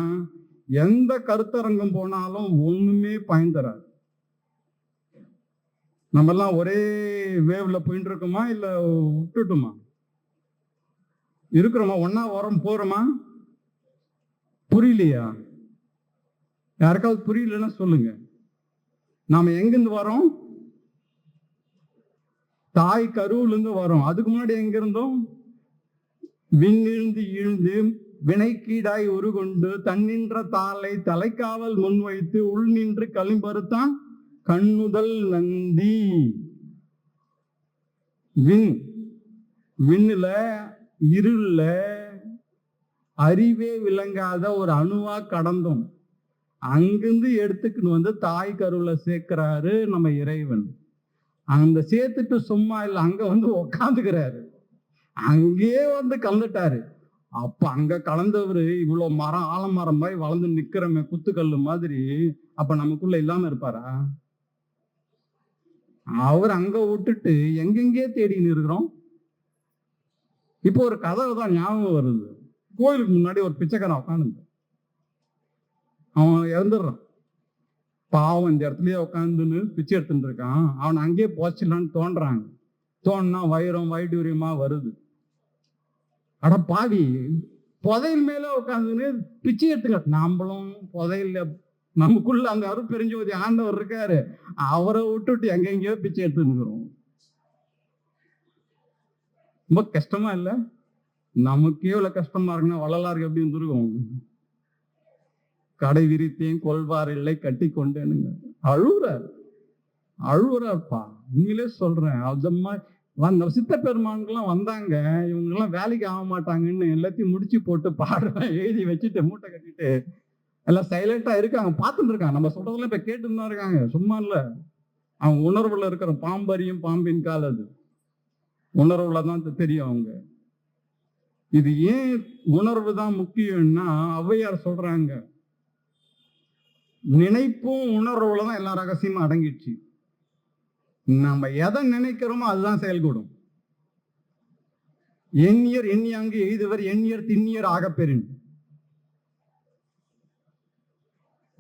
எந்த கருத்தரங்கம் போனாலும் ஒண்ணுமே பயன் தராது. நம்ம எல்லாம் ஒரே வேவ்ல போயிட்டு இருக்கோமா இல்ல விட்டுட்டுமா இருக்கிறோமா? ஒன்னா வரோம் போறோமா? புரியலையா? யாருக்காவது புரியலன்னா சொல்லுங்க. நாம எங்கிருந்து வரோம்? தாய் கருவுல இருந்து வரோம். அதுக்கு முன்னாடி எங்க இருந்தோம்? விண்ணிருந்து இழுந்து வினைக்கீடாய் உருகொண்டு தன்னின்ற தாளை தலைக்காவல் முன்வைத்து உள் நின்று களிம்பறுத்தான் கண்ணுதல் நந்தி. விண்ணுல இருள்ல அறிவே விளங்காத ஒரு அணுவா கடந்தோம். அங்கிருந்து எடுத்துக்கிட்டு வந்து தாய் கருவுல சேர்க்கிறாரு நம்ம இறைவன். அந்த சேர்த்துட்டு சும்மா இல்லை, அங்க வந்து உக்காந்துக்கிறாரு. அங்கேயே வந்து கலந்துட்டாரு. அப்ப அங்க கலந்தவரு இவ்வளவு மரம் ஆலமரம் மாதிரி வளர்ந்து நிக்கிறமே குத்துக்கல்லு மாதிரி, அப்ப நமக்குள்ள இல்லாம இருப்பாரா? அவர் அங்க விட்டுட்டு எங்கெங்கே தேடின்னு இருக்கிறோம். இப்போ ஒரு கதை தான் ஞாபகம் வருது. கோயிலுக்கு முன்னாடி ஒரு பிச்சைக்காரன் உட்காந்து, அவன் இறந்துடுறான். பாவம் இந்த இடத்துலயே உட்காந்துன்னு பிச்சை எடுத்துட்டு இருக்கான். அவன் அங்கேயே போச்சிடலான்னு தோன்றாங்க. தோணுனா வைரம் வைடூரியமா வருது. அட பாவி, புதையல் மேல உட்காந்துன்னு பிச்சை எடுத்துக்க. நாமளும் புதையல நமக்குள்ள அந்த அருட்பெருஞ்சோதி ஆண்டவர் இருக்காரு, அவரை விட்டுட்டு எங்கெங்கயோ பிச்சை எடுத்துக்கிறோம். ரொம்ப கஷ்டமா இல்ல? நமக்கே இவ்வளவு கஷ்டமா இருக்குன்னா வள்ளலாருக்கு எப்படி இருந்திருக்கும்? கடை விரித்தேன் கொள்வார் இல்லை கட்டி கொண்டேனுங்க. அழுகுறார், அழுகுறாருப்பா. உண்மையிலே சொல்றேன். அதம்மா வந்த சித்த பெருமான்கெல்லாம் வந்தாங்க, இவங்கெல்லாம் வேலைக்கு ஆக மாட்டாங்கன்னு எல்லாத்தையும் முடிச்சு போட்டு பாடுறேன் எழுதி வச்சுட்டு மூட்டை கட்டிட்டு எல்லாம் சைலண்டா இருக்காங்க, பார்த்துட்டு இருக்காங்க. நம்ம சொல்றதெல்லாம் இப்ப கேட்டுன்னு தான் இருக்காங்க, சும்மா இல்ல. அவங்க உணர்வுல இருக்கிற பாம்பரியும் பாம்பின் கால், அது உணர்வுல தான் தெரியும் அவங்க. இது ஏன் உணர்வு தான் முக்கியம்னா, ஔவையார் சொல்றாங்க, நினைப்பும் உணர்வுல தான் எல்லா ரகசியமும் அடங்கிடுச்சு. நம்ம எதை நினைக்கிறோமோ அதுதான் செயல்கூடும். எண்ணியர் எண்ணியாங்கு எய்துவர் எண்ணியர் திண்ணியர் ஆகப்பெறின்.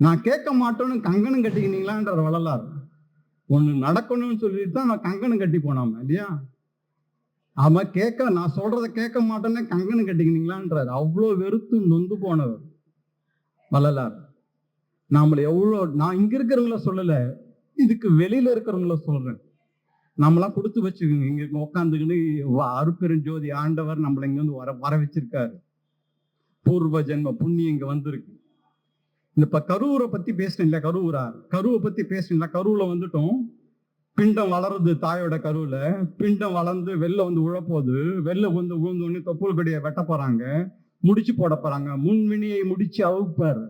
நான் கேட்க மாட்டோன்னு கங்கணம் கட்டிக்கினீங்களான்ற வள்ளலார். ஒண்ணு நடக்கணும்னு சொல்லிட்டு தான் நான் கங்கணம் கட்டி போனாம இல்லையா? அவன் கேட்க, நான் சொல்றதை கேட்க மாட்டேன்னு கங்கணம் கட்டிக்கினீங்களான்றார். அவ்வளோ வெறுத்து நொந்து போனவர் வள்ளலார். நம்மள எவ்வளவு, நான் இங்க இருக்கிறவங்கள சொல்லல, இதுக்கு வெளியில இருக்கிறவங்கள சொல்றேன். நம்மளாம் கொடுத்து வச்சுக்கோங்க. இங்க உட்காந்துக்கின்னு அருட்பெருஞ்சோதி ஆண்டவர் நம்மள இங்க வந்து வர வச்சிருக்காரு. பூர்வ ஜென்ம புண்ணியம் இங்க வந்திருக்கு. இந்த கருவூரை பத்தி பேசுறேன் இல்ல, கருவை பத்தி பேசுறீங்களா? கருவுல வந்துட்டோம், பிண்டம் வளருது தாயோட கருவுல. பிண்டம் வளர்ந்து வெளில வந்து உழப்போது. வெளில வந்து உழுந்தோடனே தொப்புள் கொடியை வெட்ட போறாங்க, முடிச்சு போட போறாங்க. முன்வினியை முடிச்சு அவுப்பார்.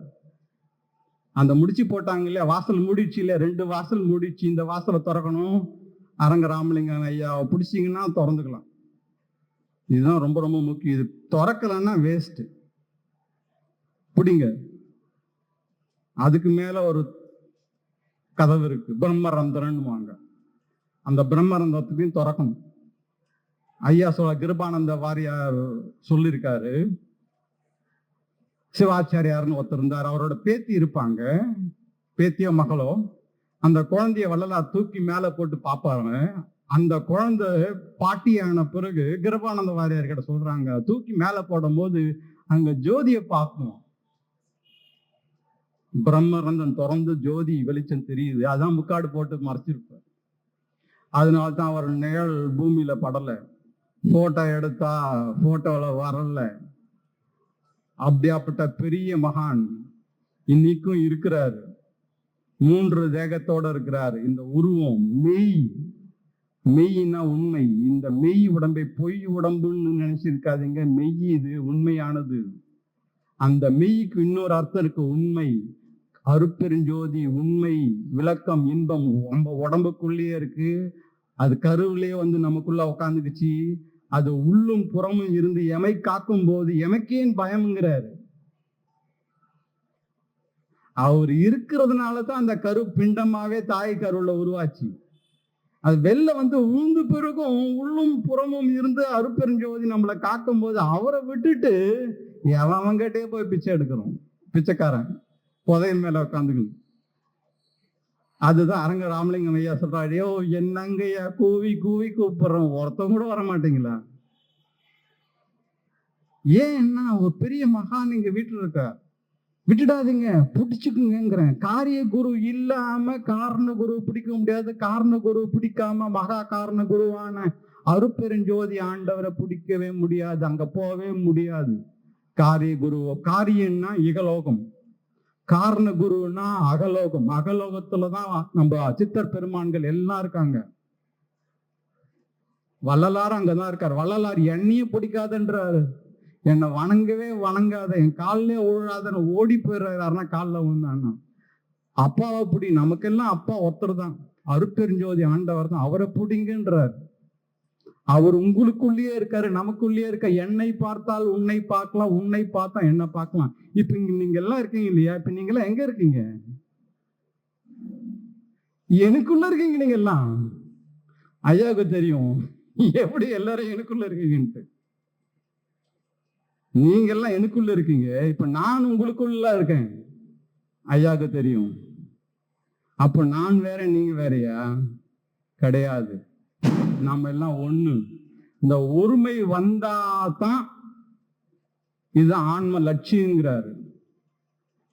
அந்த முடிச்சு போட்டாங்க இல்லையா, வாசல் மூடிச்சு இல்லையா, 2 வாசல் மூடிச்சு. இந்த வாசலை திறக்கணும், அரங்க ராமலிங்கம் ஐயா பிடிச்சிங்கன்னா திறந்துக்கலாம். இதுதான் ரொம்ப ரொம்ப முக்கியம். இது திறக்கலன்னா வேஸ்ட், பிடிங்க. அதுக்கு மேல ஒரு கதவு இருக்கு, பிரம்மரந்திரன்னுவாங்க. அந்த பிரம்மரந்திரத்தையும் திறக்கணும். ஐயா கிருபானந்த வாரியார் சொல்லியிருக்காரு. சிவாச்சாரியார்னு ஒருத்தர் இருந்தார், அவரோட பேத்தி இருப்பாங்க, பேத்தியோ மகளோ. அந்த குழந்தைய வள்ளலார் தூக்கி மேல போட்டு பார்ப்பாங்க. அந்த குழந்தை பாட்டியான பிறகு கிருபானந்த வாரியார் கிட்ட சொல்றாங்க, தூக்கி மேல போடும் போது அங்க ஜோதியை பார்க்கணும். பிரம்மரந்தம் திறந்து ஜோதி வெளிச்சம் தெரியுது. அதான் முக்காடு போட்டு மறைச்சிருப்பார். அதனால்தான் அவர் நிழல் பூமியில படல. போட்டோ எடுத்தா போட்டோல வரல. அப்படியாப்பட்ட பெரிய மகான் இன்னைக்கும் இருக்கிறாரு. 3 தேகத்தோட இருக்கிறாரு. இந்த உருவம் மெய், மெய்னா உண்மை. இந்த மெய் உடம்பை பொய் உடம்புன்னு நினைச்சிருக்காதீங்க. மெய் இது உண்மையானது. அந்த மெய்க்கு இன்னொரு அர்த்தம் இருக்கு, உண்மை. அருட்பெருஞ்சோதி உண்மை, விளக்கம், இன்பம் நம்ம உடம்புக்குள்ளேயே இருக்கு. அது கருவிலேயே வந்து நமக்குள்ள உட்காந்துக்குச்சு. அது உள்ளும் புறமும் இருந்து எமை காக்கும் போது எமக்கேன் பயம்ங்கிறாரு. அவர் இருக்கிறதுனாலதான் அந்த கரு பிண்டமாவே தாய் கருவுல உருவாச்சு. அது வெளில வந்து உழுந்து பிறகும் உள்ளும் புறமும் இருந்து அருட்பெருஞ்சோதி நம்மளை காக்கும் போது அவரை விட்டுட்டு அவங்கிட்டே போய் பிச்சை எடுக்கிறோம். பிச்சைக்காரன் புதையல் மேல உட்காந்துக்கணும். அதுதான் அரங்க ராமலிங்கம் ஐயா சொல்றாரு, என்னங்கய்யா கூவி கூவி கூப்பிடுறோம், ஒருத்தவங்க கூட வர மாட்டீங்களா? ஏன்னா ஒரு பெரிய மகான் இங்க வீட்டுல இருக்கா, விட்டுடாதீங்க, பிடிச்சுக்குங்கிறேன். காரிய குரு இல்லாம காரண குரு பிடிக்க முடியாது. காரண குரு பிடிக்காம மகா காரண குருவான அருட்பெருஞ்சோதி ஆண்டவரை பிடிக்கவே முடியாது, அங்க போகவே முடியாது. காரிய குரு, காரியம்னா இகலோகம், காரண குருன்னா அகலோகம். அகலோகத்துலதான் நம்ம சித்தர் பெருமான்கள் எல்லாம் இருக்காங்க. வள்ளலார் அங்கதான் இருக்கார். வள்ளலார் எண்ணிய பிடிக்காதுன்றாரு. என்னை வணங்கவே வணங்காத, என் காலிலே விழாத ஓடி போயிடுறாருன்னா காலில் விழுந்தான்னா. அப்பாவை பிடி, நமக்கெல்லாம் அப்பா ஒருத்தர் தான், அருட்பெருஞ்சோதி ஆண்டவர் தான். அவரை பிடிங்கன்றார். அவர் உங்களுக்குள்ளேயே இருக்காரு, நமக்குள்ளேயே இருக்க. என்னை பார்த்தால் உன்னை பார்க்கலாம், உன்னை பார்த்தா என்ன பார்க்கலாம். இப்ப நீங்க எல்லாம் இருக்கீங்க இல்லையா? இப்ப நீங்க எல்லாம் எங்க இருக்கீங்க? எனக்குள்ள இருக்கீங்க. நீங்க எல்லாம் ஐயாவுக்கு தெரியும் எப்படி எல்லாரும் எனக்குள்ள இருக்கீங்கன்ட்டு. நீங்க எல்லாம் எனக்குள்ள இருக்கீங்க. இப்ப நான் உங்களுக்குள்ள இருக்கேன், ஐயாவுக்கு தெரியும். அப்ப நான் வேற, நீங்க வேறயா? கிடையாது. நாம எல்லாம் ஒண்ணு. இந்த ஒருமை வந்தாதான் இது ஆன்ம லட்சியங்கிறாரு.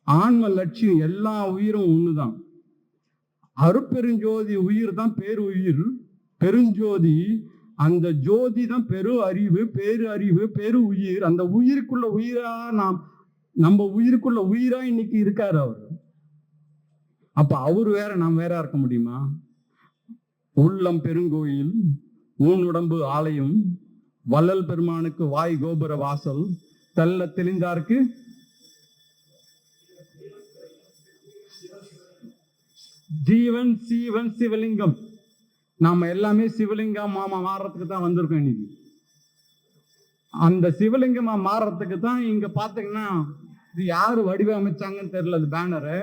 ஆன்ம லட்சியம் எல்லா உயிரும் ஒண்ணுதான். அருட்பெருஞ்சோதி உயிர் தான் பேரு உயிர், பெருஞ்சோதி. அந்த ஜோதி தான் பெரு அறிவு, பேரு அறிவு, பெரு உயிர். அந்த உயிருக்குள்ள உயிரா நம்ம உயிருக்குள்ள உயிரா இன்னைக்கு இருக்காரு அவர். அப்ப அவர் வேற, நாம் வேற இருக்க முடியுமா? உள்ளம் பெருங்கோயில், ஊன் உடம்பு ஆலயம், வள்ளல் பெருமானுக்கு வாய் கோபுர வாசல், தெல்ல தெளிந்தார்க்கு ஜீவன் சீவன் சிவலிங்கம். நாம எல்லாமே சிவலிங்கமா மாறுறதுக்கு தான் வந்திருக்கோம் இன்னைக்கு. அந்த சிவலிங்கமா மாறுறதுக்கு தான் இங்க பாத்தீங்கன்னா, இது யாரு வடிவமைச்சாங்கன்னு தெரியல, அது பேனரு.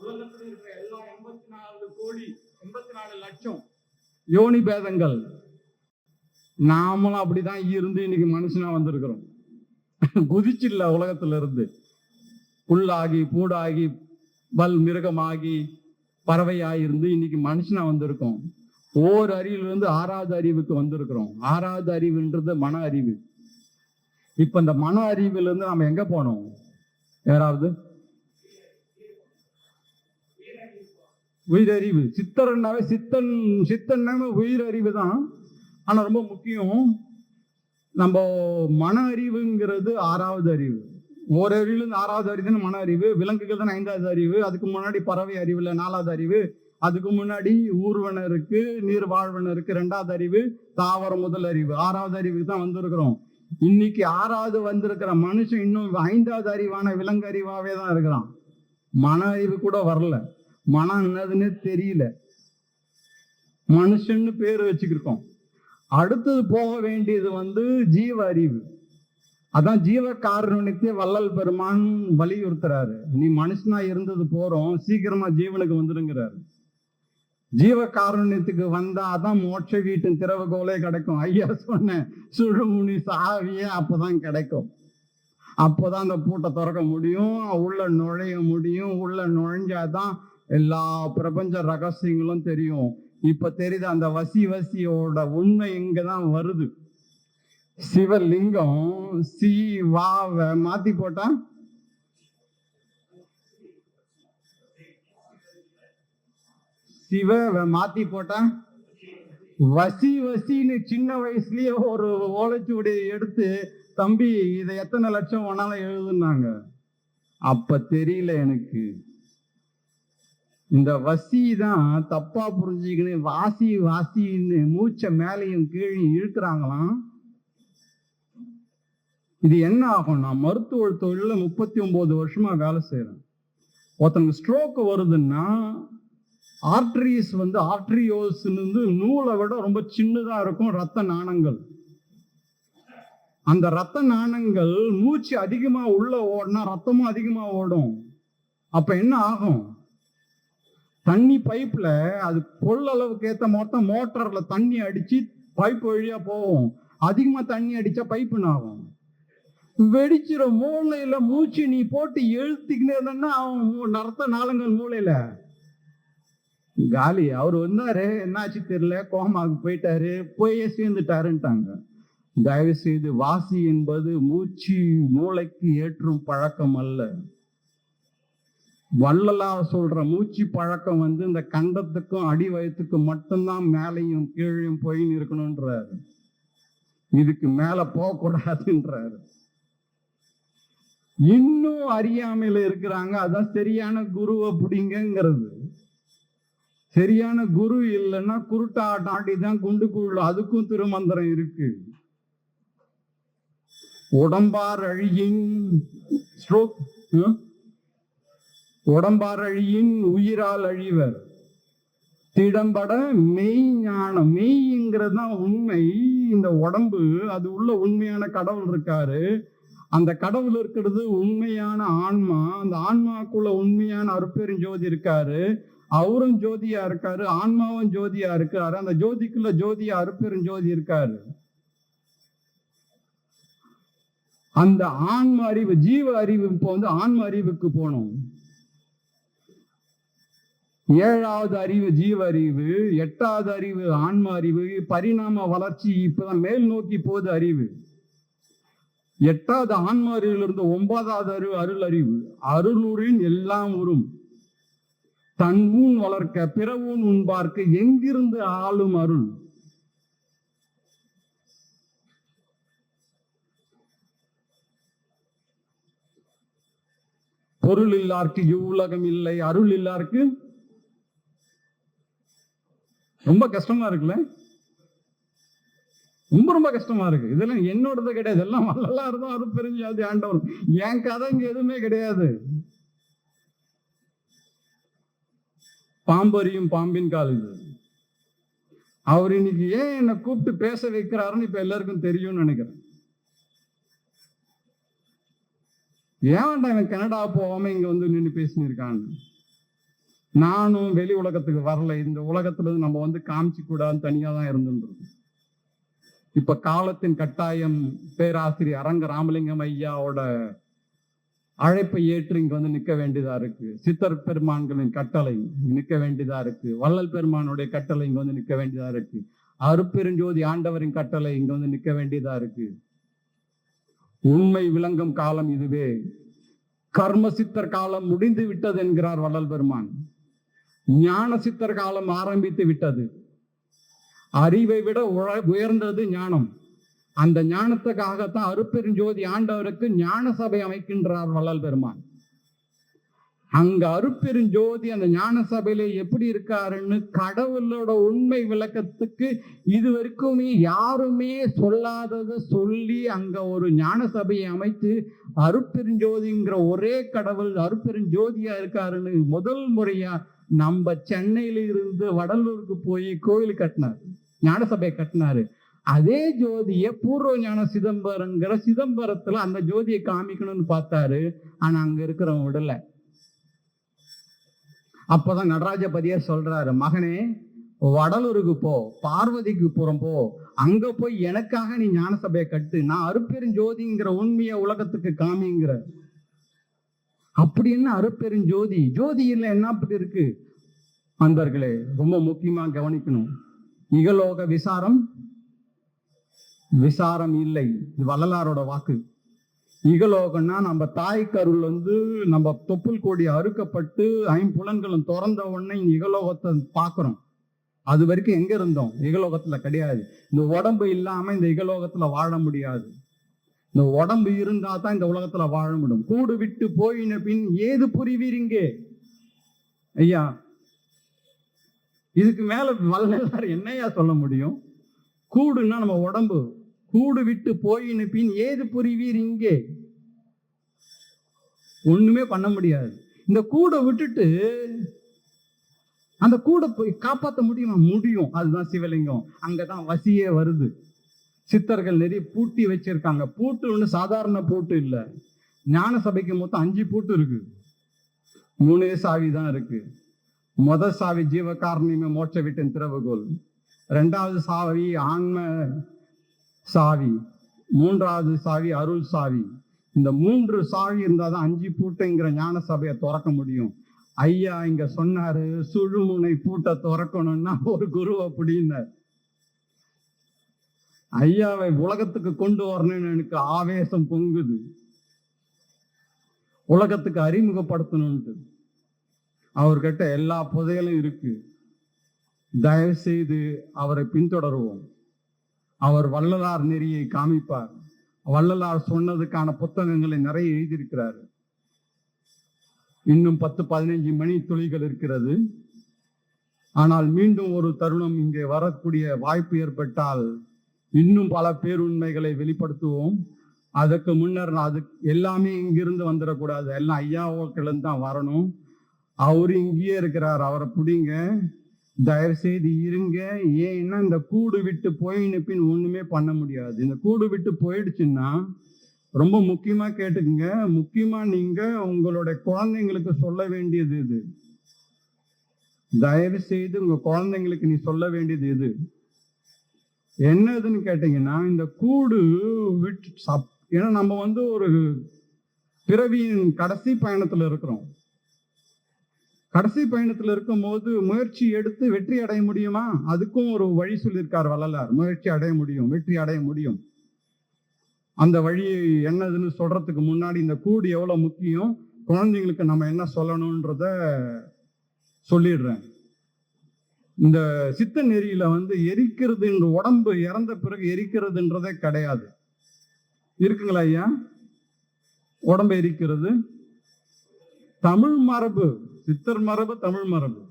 உலகத்தில் இருக்கிற எல்லா 84 கோடி 84 லட்சம் யோனி பேதங்கள், நாமளும் அப்படிதான் இருந்து இன்னைக்கு மனுஷனா வந்திருக்கிறோம். குதிச்சில்ல உலகத்துல இருந்து, புல்லாகி பூடாகி வல் மிருகமாகி பறவையாயிருந்து இன்னைக்கு மனுஷனா வந்திருக்கோம். ஓர் அறிவிலிருந்து 6வது அறிவுக்கு வந்திருக்கிறோம். 6வது அறிவுன்றது மன அறிவு. இப்ப இந்த மன அறிவுல இருந்து நம்ம எங்க போனோம்? யாராவது உயிரறிவு. சித்தர்னாவே சித்தன்னாவே உயிரறிவு தான். ஆனா ரொம்ப முக்கியம், நம்ம மன அறிவுங்கிறது 6வது அறிவு. ஓரறிவுல இருந்து 6வது அறிவு மன அறிவு. விலங்குகள் தான் 5வது அறிவு. அதுக்கு முன்னாடி பறவை அறிவுல 4வது அறிவு. அதுக்கு முன்னாடி ஊர்வன இருக்கு, நீர் வாழ்வன இருக்கு, 2வது அறிவு. தாவரம் முதல் அறிவு. 6வது அறிவுக்கு தான் வந்திருக்கிறோம். இன்னைக்கு 6வது வந்திருக்கிற மனுஷன் இன்னும் 5வது அறிவான விலங்கு அறிவாவே தான் இருக்கிறான். மன அறிவு கூட வரல. மனம் என்னதுன்னு தெரியல. மனுஷன்னு பேரு வச்சுக்கிருக்கோம். அடுத்தது போக வேண்டியது ஜீவ அறிவு. அதான் ஜீவ காரணத்தை வள்ளல் பெருமான் வலியுறுத்துறாரு. நீ மனுஷனா இருந்தது போறோம், சீக்கிரமா ஜீவனுக்கு வந்துருங்கிறாரு. ஜீவ காரணத்துக்கு வந்தாதான் மோட்ச வீட்டின் திறவுகோலே கிடைக்கும். ஐயா சொன்ன சுழுமுனி சாவியே அப்பதான் கிடைக்கும். அப்போதான் அந்த பூட்டை திறக்க முடியும், உள்ள நுழைய முடியும். உள்ள நுழைஞ்சாதான் எல்லா பிரபஞ்ச ரகசியங்களும் தெரியும். இப்ப தெரியுது அந்த வசியோட உண்மை இங்கதான் வருது. சிவலிங்கம் வாவ மாத்தி போட்டா சிவ மாத்தி போட்டா வசின்னு சின்ன வயசுலயே ஒரு ஓலைச்சுவடி எடுத்து, தம்பி இதை எத்தனை லட்சம் வேணாலும் எழுதுனாங்க. அப்ப தெரியல எனக்கு. இந்த வசி தான் தப்பா புரிஞ்சுக்கணும். வாசின்னு மூச்சை மேலையும் கீழே இழுக்கிறாங்களாம். இது என்ன ஆகும்? நான் மருத்துவ தொழில 39 வருஷமா வேலை செய்யறேன். ஒருத்தனுக்கு ஸ்ட்ரோக் வருதுன்னா ஆர்டரிஸ் ஆர்டரியோஸ் நூலை விட ரொம்ப சின்னதா இருக்கும் ரத்த நாணங்கள். அந்த ரத்த நாணங்கள் மூச்சு அதிகமா உள்ள ஓடினா ரத்தமும் அதிகமா ஓடும். அப்ப என்ன ஆகும்? தண்ணி பைப்ல அது கொள்ளளவுக்கு ஏத்த மொத்தம் மோட்டர்ல தண்ணி அடிச்சு பைப் வழியா போகும். அதிகமா தண்ணி அடிச்சா பைப்புன்னு ஆகும், வெடிச்சிட. மூளையில மூச்சு நீ போட்டு எழுத்திக்கினே இருந்தா அவன் ரத்த நாளங்கள் மூளையில காலி. அவர் வந்தாரு, என்னாச்சு தெரியல, கோமாவுக்கு போயிட்டாரு, போயே சேர்ந்துட்டாருன்ட்டாங்க. தயவு செய்து வாசி என்பது மூளைக்கு ஏற்றும் பழக்கம் அல்ல. வள்ளலார் சொல்ற மூச்சு பழக்கம் இந்த கண்டத்துக்கும் அடி வயத்துக்கும் மட்டும்தான் மேலையும் கீழையும் போயின்னு இருக்கணும்ன்றாரு. இதுக்கு மேல போகக்கூடாதுன்றாரு. இன்னும் அறியாமையில இருக்கிறாங்க. அதான் சரியான குருவை பிடிங்கிறது. சரியான குரு இல்லைன்னா குருட்டாட்டி தான் குண்டு குழு. அதுக்கும் திருமந்திரம் இருக்கு. உடம்பார் அழியின் உடம்பார் அழியின் உயிரால் அழிவர் திடம்பட மெய் ஞானம். மெய்ங்கிறது தான் உண்மை. இந்த உடம்பு அது உள்ள உண்மையான கடவுள் இருக்காரு. அந்த கடவுள் இருக்கிறது உண்மையான ஆன்மா. அந்த ஆன்மாக்குள்ள உண்மையான அருட்பெருஞ்சோதி இருக்காரு. அவரும் ஜோதியா இருக்காரு, ஆன்மாவும் ஜோதியா இருக்காரு. அந்த ஜோதிக்குள்ள ஜோதியா அருட்பெருஞ்சோதி இருக்காரு. அந்த ஆன்ம அறிவு, ஜீவ அறிவு இப்போ ஆன்ம அறிவுக்கு போனோம். 7வது அறிவு ஜீவ அறிவு, 8வது அறிவு ஆன்ம அறிவு. பரிணாம வளர்ச்சி இப்பதான் மேல் நோக்கி போகுது அறிவு. 8வது ஆன்ம அறிவிலிருந்து 9வது அறிவு அருள் அறிவு. அருளுரின் எல்லாம் உறும் தன் ஊன் வளர்க்க பிற ஊன் உண்பார்க்கு எங்கிருந்து ஆளும் அருள். பொருள் இல்லார்க்கு இவ்வுலகம் இல்லை, அருள் இல்லார்க்கு. ரொம்ப கஷ்டமா இருக்குல்ல? ரொம்ப கஷ்டமா இருக்கு. இதெல்லாம் என்னோடது கிடையாது, எல்லாம் வள்ளலார் தான் அருட்பெருஞ்சோதி ஆண்டவர். என் கதை இங்க எதுவுமே கிடையாது. பாம்பறியும் பாம்பின் கால் இது. அவர் இன்னைக்கு ஏன் என்னை கூப்பிட்டு பேச வைக்கிறாருன்னு இப்ப எல்லாருக்கும் தெரியும்னு நினைக்கிறேன். ஏன்டா இவன் கனடா போகாம இங்க நின்று பேசினிருக்கான்னு. நானும் வெளி உலகத்துக்கு வரல. இந்த உலகத்துல நம்ம காமிச்சு கூடாதுன்னு தனியா தான் இருந்துருக்கோம். இப்ப காலத்தின் கட்டாயம் பேராசிரியர் அரங்க ராமலிங்கம் ஐயாவோட அழைப்பை ஏற்று இங்க நிற்க வேண்டியதா இருக்கு. சித்தர் பெருமான்களின் கட்டளை நிற்க வேண்டியதா இருக்கு. வள்ளல் பெருமானுடைய கட்டளை இங்க நிற்க வேண்டியதா இருக்கு. அருட்பெருஞ்சோதி ஆண்டவரின் கட்டளை இங்க நிற்க வேண்டியதா இருக்கு. உண்மை விளங்கும் காலம் இதுவே. கர்ம சித்தர் காலம் முடிந்து விட்டது என்கிறார் வள்ளல் பெருமான். ஞான சித்தர் காலம் ஆரம்பித்து விட்டது. அறிவை விட உயர்ந்தது ஞானம். அந்த ஞானத்துக்காகத்தான் அருட்பெருஞ்சோதி ஆண்டவருக்கு ஞான சபை அமைக்கின்றார் வள்ளல் பெருமான். அங்க அருட்பெருஞ்சோதி அந்த ஞான சபையில எப்படி இருக்காருன்னு கடவுளோட உண்மை விளக்கத்துக்கு இதுவரைக்குமே யாருமே சொல்லாததை சொல்லி அங்க ஒரு ஞான சபையை அமைத்து அருட்பெருஞ்சோதிங்கிற ஒரே கடவுள் அருட்பெருஞ்சோதியா இருக்காருன்னு முதல் முறையா நம்ம சென்னையில இருந்து வடலூருக்கு போய் கோயில் கட்டினார், ஞான சபையை கட்டினாரு. அதே ஜோதியை பூர்வ ஞான சிதம்பரங்கிற சிதம்பரத்துல அந்த ஜோதியை காமிக்கணும்னு பார்த்தாரு. ஆனா அங்க இருக்கிறவங்க விடல. அப்பதான் நடராஜபதியார் சொல்றாரு, மகனே வடலூருக்கு போ, பார்வதிக்கு புறம் போ, அங்க போய் எனக்காக நீ ஞான சபையை கட்டு, நான் அருட்பெருஞ்சோதிங்கிற உண்மையை உலகத்துக்கு காமிங்கிற. அப்படி என்ன அருட்பெருஞ்சோதி? ஜோதியில என்ன அப்படி இருக்கு அன்பர்களே? ரொம்ப முக்கியமா கவனிக்கணும். இகலோக விசாரம் இல்லை. இது வள்ளலாரோட வாக்கு. இகலோகம்னா நம்ம தாய் கருள் நம்ம தொப்புள் கொடி அறுக்கப்பட்டு ஐம்புலன்களும் திறந்த உடனே இகலோகத்தை பார்க்கிறோம். அது வரைக்கும் எங்க இருந்தோம்? இகலோகத்துல கிடையாது. இந்த உடம்பு இல்லாம இந்த இகலோகத்துல வாழ முடியாது. இந்த உடம்பு இருந்தா தான் இந்த உலகத்துல வாழ முடியும். கூடு விட்டு போயின பின் ஏது புரிவீரிங்கே ஐயா. இதுக்கு மேல வள்ளலார் என்னையா சொல்ல முடியும்? கூடுன்னா நம்ம உடம்பு. கூடு விட்டு போயின பின் ஏது புரிவீர் இங்கே. ஒண்ணுமே பண்ண முடியாது. இந்த கூடை விட்டுட்டு அந்த கூடை போய் காப்பாற்ற முடியுமா? முடியும். அதுதான் சிவலிங்கம். அங்கதான் வசியே வருது. சித்தர்கள் நிறைய பூட்டி வச்சிருக்காங்க. பூட்டு ஒண்ணு சாதாரண பூட்டு இல்ல. ஞான சபைக்கு மொத்தம் 5 பூட்டு இருக்கு. 3 சாவி தான் இருக்கு. முதல் சாவி ஜீவகாரணியமே மோட்ச வீட்டின் திறவுகோல். 2வது சாவி ஆன்ம சாவி. 3வது சாவி அருள் சாவி. இந்த 3 சாவி இருந்தாதான் 5 பூட்டுங்கிற ஞான சபையை திறக்க முடியும். ஐயா இங்க சொன்னாரு, சுழுமுனை பூட்டை திறக்கணும்னா ஒரு குரு அப்படின்னார். ஐயாவை உலகத்துக்கு கொண்டு வரணும்னு எனக்கு ஆவேசம் பொங்குது. உலகத்துக்கு அறிமுகப்படுத்தணும்ட்டு. அவர்கிட்ட எல்லா புதையலும் இருக்கு. தயவு செய்து அவரை பின்தொடருவோம். அவர் வள்ளலார் நெறியை காமிப்பார். வள்ளலார் சொன்னதுக்கான புத்தகங்களை நிறைய எழுதியிருக்கிறார். இன்னும் 10-15 மணி துளிகள் இருக்கிறது. ஆனால் மீண்டும் ஒரு தருணம் இங்கே வரக்கூடிய வாய்ப்பு ஏற்பட்டால் இன்னும் பல பேருண்மைகளை வெளிப்படுத்துவோம். அதுக்கு முன்னர் அது எல்லாமே இங்கிருந்து வந்துடக்கூடாது. எல்லாம் ஐயாவுக்கிலிருந்து தான் வரணும். அவரு இங்கேயே இருக்கிறார். அவரை பிடிங்க, தயவு செய்து இருங்க. ஏன்னா இந்த கூடு விட்டு போயின்னு பின் ஒண்ணுமே பண்ண முடியாது. இந்த கூடு விட்டு போயிடுச்சுன்னா ரொம்ப முக்கியமா கேட்டுக்குங்க. முக்கியமா நீங்க உங்களுடைய குழந்தைங்களுக்கு சொல்ல வேண்டியது இது. தயவு செய்து உங்க குழந்தைங்களுக்கு நீ சொல்ல வேண்டியது இது என்னதுன்னு கேட்டீங்கன்னா, இந்த கூடு விட்டு ஏன்னா நம்ம ஒரு பிறவியின் கடைசி பயணத்துல இருக்கிறோம். கடைசி பயணத்துல இருக்கும் போது முயற்சி எடுத்து வெற்றி அடைய முடியுமா? அதுக்கும் ஒரு வழி சொல்லியிருக்கார் வள்ளலார். முயற்சி அடைய முடியும், வெற்றி அடைய முடியும். அந்த வழி என்னதுன்னு சொல்றதுக்கு முன்னாடி இந்த கூடு எவ்வளவு முக்கியம், குழந்தைங்களுக்கு நம்ம என்ன சொல்லணும்ன்றத சொல்லிடுறேன். இந்த சித்த நெறியில எரிக்கிறது, உடம்பு இறந்த பிறகு எரிக்கிறதுன்றதே கிடையாது. இருக்குங்களா ஐயா? உடம்பு எரிக்கிறது தமிழ் மரபு, சித்தர் மரபு, தமிழ் மரபு.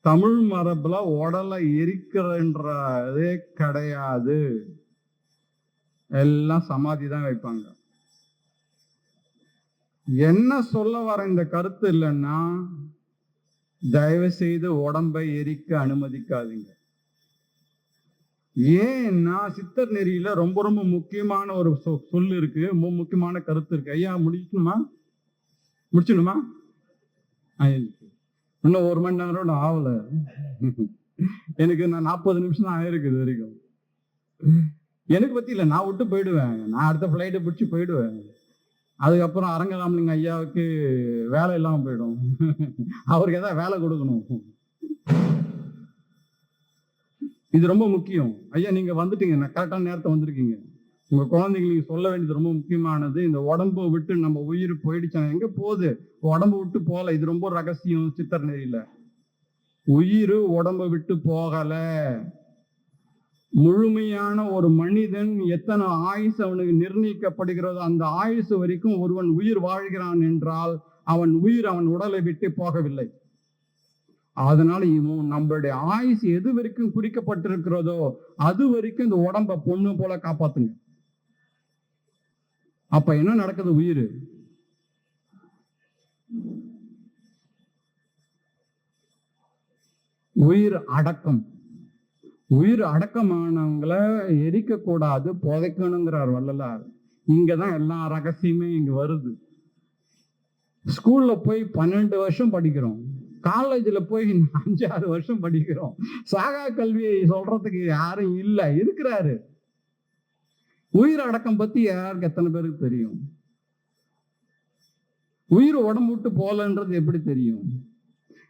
தமிழ் மரபுல உடலை எரிக்கிறன்றதே கிடையாது. எல்லாம் சமாதி தான் வைப்பாங்க. என்ன சொல்ல வர இந்த கருத்து இல்லைன்னா, தயவு செய்து உடம்பை எரிக்க அனுமதிக்காதீங்க. ஏன்னா சித்தர் நெறியில ரொம்ப ரொம்ப முக்கியமான ஒரு சொல் இருக்கு, ரொம்ப முக்கியமான கருத்து இருக்கு. ஐயா முடிச்சணுமா? இன்னும் 1 மணி நேரம் ஆகல. எனக்கு நான் 40 நிமிஷம் தான் ஆயிருக்கு இது வரைக்கும். எனக்கு பத்தி இல்லை, நான் விட்டு போயிடுவேன். நான் அடுத்த ஃபிளைட்டை பிடிச்சி போயிடுவேன். அதுக்கப்புறம் அரங்கராமலிங்க ஐயாவுக்கு வேலை இல்லாமல் போயிடும். அவருக்கு ஏதாவது வேலை கொடுக்கணும். இது ரொம்ப முக்கியம். ஐயா நீங்க வந்துட்டீங்க, கரெக்டான நேரத்தை வந்திருக்கீங்க. உங்க குழந்தைங்களுக்கு நீங்க சொல்ல வேண்டியது ரொம்ப முக்கியமானது. இந்த உடம்பு விட்டு நம்ம உயிர் போயிடுச்சா எங்க போகுது? உடம்பு விட்டு போகல. இது ரொம்ப ரகசியம் சித்தர் நெறியில. உயிர் உடம்பை விட்டு போகல. முழுமையான ஒரு மனிதன் எத்தனை ஆயுசு அவனுக்கு நிர்ணயிக்கப்படுகிறதோ அந்த ஆயுசு வரைக்கும் ஒருவன் உயிர் வாழ்கிறான் என்றால் அவன் உயிர் அவன் உடலை விட்டு போகவில்லை. அதனால நம்மளுடைய ஆயுசு எது வரைக்கும் குறிக்கப்பட்டிருக்கிறதோ அது வரைக்கும் இந்த உடம்ப பொண்ணு போல காப்பாத்துங்க. அப்ப என்ன நடக்குது? உயிர் அடக்கம். உயிர் அடக்கமானவங்களை எரிக்க கூடாது, புதைக்கணுங்கிறார் வள்ளலார். இங்கதான் எல்லா ரகசியமே இங்க வருது. ஸ்கூல்ல போய் 12 வருஷம் படிக்கிறோம், காலேஜ்ல போய் 5-6 வருஷம் படிக்கிறோம். சாகா கல்வியை சொல்றதுக்கு யாரும் இல்லை. இருக்கிறாரு. உயிர் அடக்கம் பத்தி யாருக்கு எத்தனை பேருக்கு தெரியும்? உயிர் உடம்பு விட்டு போலன்றது எப்படி தெரியும்?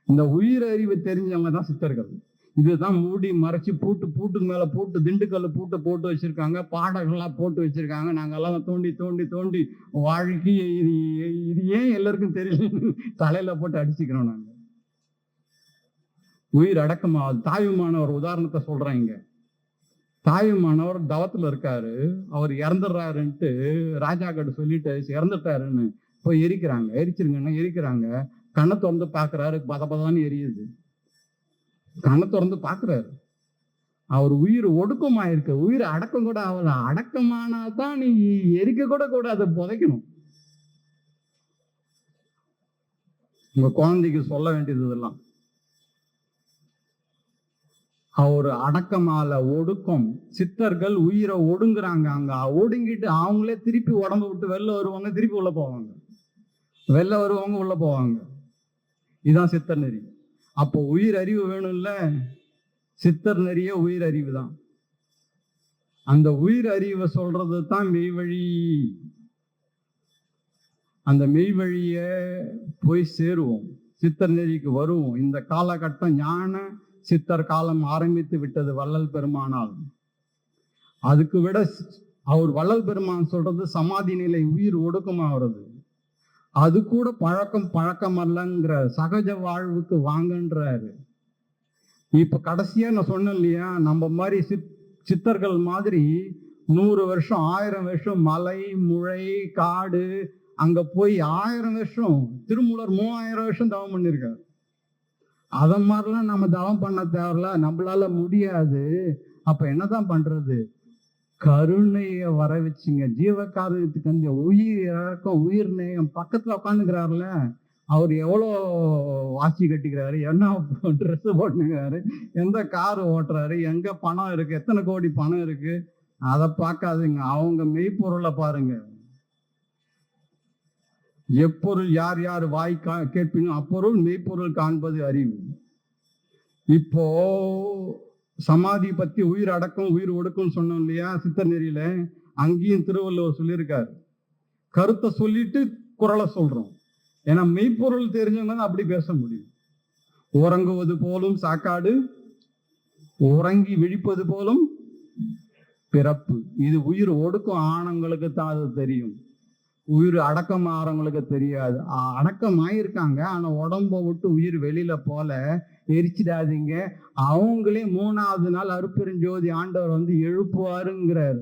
இந்த உயிர் அறிவு தெரிஞ்சவங்க தான் சித்தர்கள். இதுதான் மூடி மறைச்சு பூட்டுக்கு மேல பூட்டு, திண்டுக்கல் பூட்டை போட்டு வச்சிருக்காங்க, பாடங்கள்லாம் போட்டு வச்சிருக்காங்க. நாங்கெல்லாம் தோண்டி தோண்டி தோண்டி வாழ்க்கை இது ஏன் எல்லாருக்கும் தெரியல தலையில போட்டு அடிச்சுக்கிறோம். நாங்க உயிர் அடக்கமாவது. தாயுமானவர் உதாரணத்தை சொல்றேன். இங்க தாயுமானவர் தவத்துல இருக்காரு, அவர் இறந்துடுறாருன்ட்டு ராஜா கிட்ட சொல்லிட்டு இறந்துட்டாருன்னு போய் எரிக்கிறாங்க. எரிச்சிருங்கன்னா எரிக்கிறாங்க. கண்ணை திறந்து பாக்குறாரு, பதபதான்னு எரியுது. கண்ணை திறந்து பாக்குறாரு, அவர் உயிர் ஒடுக்கமாயிருக்கு. உயிர் அடக்கம் கூட ஆகல. அடக்கமானாதான் நீ எரிக்க கூட கூடாது, புதைக்கணும். உங்க குழந்தைக்கு சொல்ல வேண்டியது இதெல்லாம். அவர் அடக்கமால ஒடுக்கம். சித்தர்கள் உயிரை ஒடுங்குறாங்க. அங்க ஒடுங்கிட்டு அவங்களே திருப்பி உடம்பு விட்டு வெளில வருவாங்க, திருப்பி உள்ள போவாங்க, வெளில வருவாங்க, உள்ள போவாங்க. இதுதான் சித்தர் நெறி. அப்போ உயிர் அறிவு வேணும்ல. சித்தர் நெறிய உயிர் அறிவு தான். அந்த உயிர் அறிவை சொல்றது தான் மெய்வழி. அந்த மெய்வழிய போய் சேருவோம். சித்தர் நெறிக்கு வருவோம். இந்த காலகட்டம் ஞான சித்தர் காலம் ஆரம்பித்து விட்டது வள்ளல் பெருமானால். அதுக்கு விட அவர் வள்ளல் பெருமான் சொல்றது சமாதி நிலை உயிர் ஒடுக்கமாகிறது. அது கூட பழக்கம் அல்லங்கிற சகஜ வாழ்வுக்கு வாங்கன்றாரு. இப்ப கடைசியா நான் சொன்னேன் இல்லையா, நம்ம மாதிரி சித்தர்கள் மாதிரி 100 வருஷம் 1000 வருஷம் மலை முளை காடு அங்க போய் 1000 வருஷம், திருமூலர் 3000 வருஷம் தவம் பண்ணிருக்காரு. அத மாதிரிலாம் நம்ம தவம் பண்ண தேவையில்ல, நம்மளால முடியாது. அப்ப என்னதான் பண்றது? கருணைய வர வச்சுங்க. ஜீவகாரணத்துக்கு அந்த உயிர் இறக்கம் உயிர் நேயம் பக்கத்துல உட்காந்துக்கிறாருல, அவர் எவ்வளோ வாட்சி கட்டிக்கிறாரு, என்ன ட்ரெஸ் போட்டுக்கிறாரு, எந்த கார் ஓட்டுறாரு, எங்க பணம் இருக்கு, எத்தனை கோடி பணம் இருக்கு, அதை பார்க்காதுங்க. அவங்க மெய்ப்பொருளை பாருங்க. எப்பொருள் யார் யார் வாய் கேட்பினும் அப்பொருள் மெய்ப்பொருள் காண்பது அறிவு. இப்போ சமாதி பத்தி உயிர் அடக்கம் உயிர் ஒடுக்கும் சொன்னோம் இல்லையா சித்தர் நெறியில, அங்கேயும் திருவள்ளுவர் சொல்லியிருக்காரு. கருத்தை சொல்லிட்டு குரலை சொல்றோம். ஏன்னா மெய்ப்பொருள் தெரிஞ்சவங்க தான் அப்படி பேச முடியும். உறங்குவது போலும் சாக்காடு, உறங்கி விழிப்பது போலும் பிறப்பு. இது உயிர் ஒடுக்கும் ஆணவங்களுக்கு தான் அது தெரியும். உயிர் அடக்கம் ஆறவங்களுக்கு தெரியாது. அடக்கம் ஆயிருக்காங்க, ஆனா உடம்ப விட்டு உயிர் வெளியில போல, எரிச்சிடாதீங்க. அவங்களே 3வது நாள் அருட்பெருஞ்சோதி ஆண்டவர் வந்து எழுப்புவாருங்கிறாரு.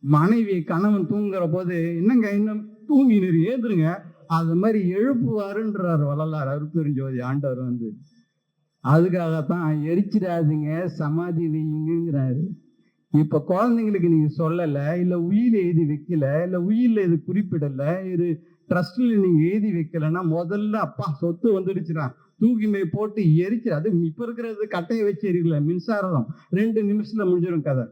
மனைவி கணவன் தூங்குற போது என்னங்க இன்னும் தூங்கினீர் ஏதுருங்க, அது மாதிரி எழுப்புவாருன்றார் வள்ளலார் அருட்பெருஞ்சோதி ஆண்டவர் வந்து. அதுக்காகத்தான் எரிச்சிடாதீங்க சமாதி வைங்கிறாரு. இப்ப குழந்தைங்களுக்கு நீங்க சொல்லல, இல்ல உயிர் எழுதி வைக்கல, இல்ல உயிர்ல இது குறிப்பிடல, இது ட்ரஸ்ட்ல நீங்க எழுதி வைக்கலன்னா முதல்ல அப்பா சொத்து வந்துடுச்சுடா தூக்கிமை போட்டு எரிச்சு, அது இப்ப இருக்கிறது கட்டையை வச்சு எரிக்கல, மின்சாரம் 2 நிமிஷத்துல முடிஞ்சிடும் கதை.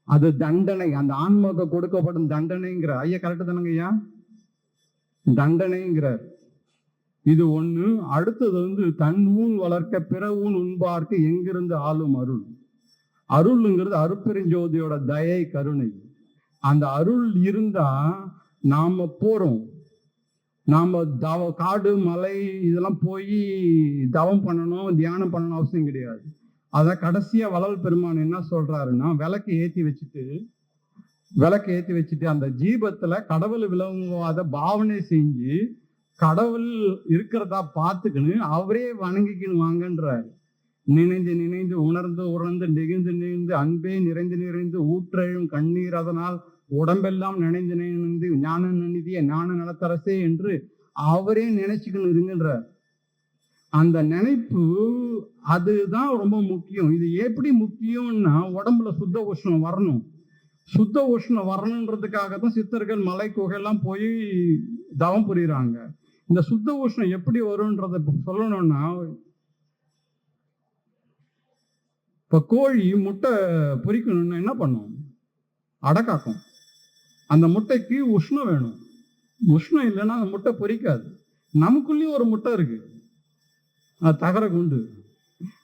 அது தண்டனை, அந்த ஆன்மாவுக்கு கொடுக்கப்படும் தண்டனைங்கிற. ஐயா கரெக்டு தானங்க ஐயா? தண்டனைங்கிறார். இது ஒண்ணு. அடுத்தது வந்து தன் ஊன் வளர்க்க பிற ஊன் உண்பார்க்கு எங்கிருந்து ஆளும் அருள். அருள்ங்கிறது அருட்பெருஞ்சோதியோட தயை கருணை. அந்த அருள் இருந்தா நாம போறோம். நாம காடு மலை இதெல்லாம் போய் தவம் பண்ணணும் தியானம் பண்ணணும் அவசியம் கிடையாது. அத கடைசியா வள்ளல் பெருமான் என்ன சொல்றாருன்னா, விளக்கு ஏத்தி வச்சுட்டு அந்த ஜீபத்துல கடவுள் விளங்குவாத பாவனை செஞ்சு கடவுள் இருக்கிறதா பார்த்துக்கின்னு அவரே வணங்கிக்கின்னு வாங்கன்றாரு. நினைந்து நினைந்து உணர்ந்து நெகிழ்ந்து அன்பே நிறைந்து ஊற்றெழும் கண்ணீர் அதனால் உடம்பெல்லாம் நினைந்து ஞான நிதிய ஞான நலத்தரசே என்று அவரே நினைச்சுக்கணும் இருங்கன்றார். அந்த நினைப்பு அதுதான் ரொம்ப முக்கியம். இது எப்படி முக்கியம்னா, உடம்புல சுத்த உஷ்ணம் வரணும். சுத்த உஷ்ணம் வரணுன்றதுக்காக தான் சித்தர்கள் மலை குகையெல்லாம் போய் தவம் புரியுறாங்க. இந்த சுத்த உஷ்ணம் எப்படி வரும்ன்றத சொல்லணும்னா, இப்ப கோழி முட்டை பொரிக்கணும்னா என்ன பண்ணும்? அடக்காக்கும். அந்த முட்டைக்கு உஷ்ணம் வேணும். உஷ்ணம் இல்லைன்னா அந்த முட்டை பொரிக்காது. நமக்குள்ளேயும் ஒரு முட்டை இருக்கு, அது தகர குண்டு.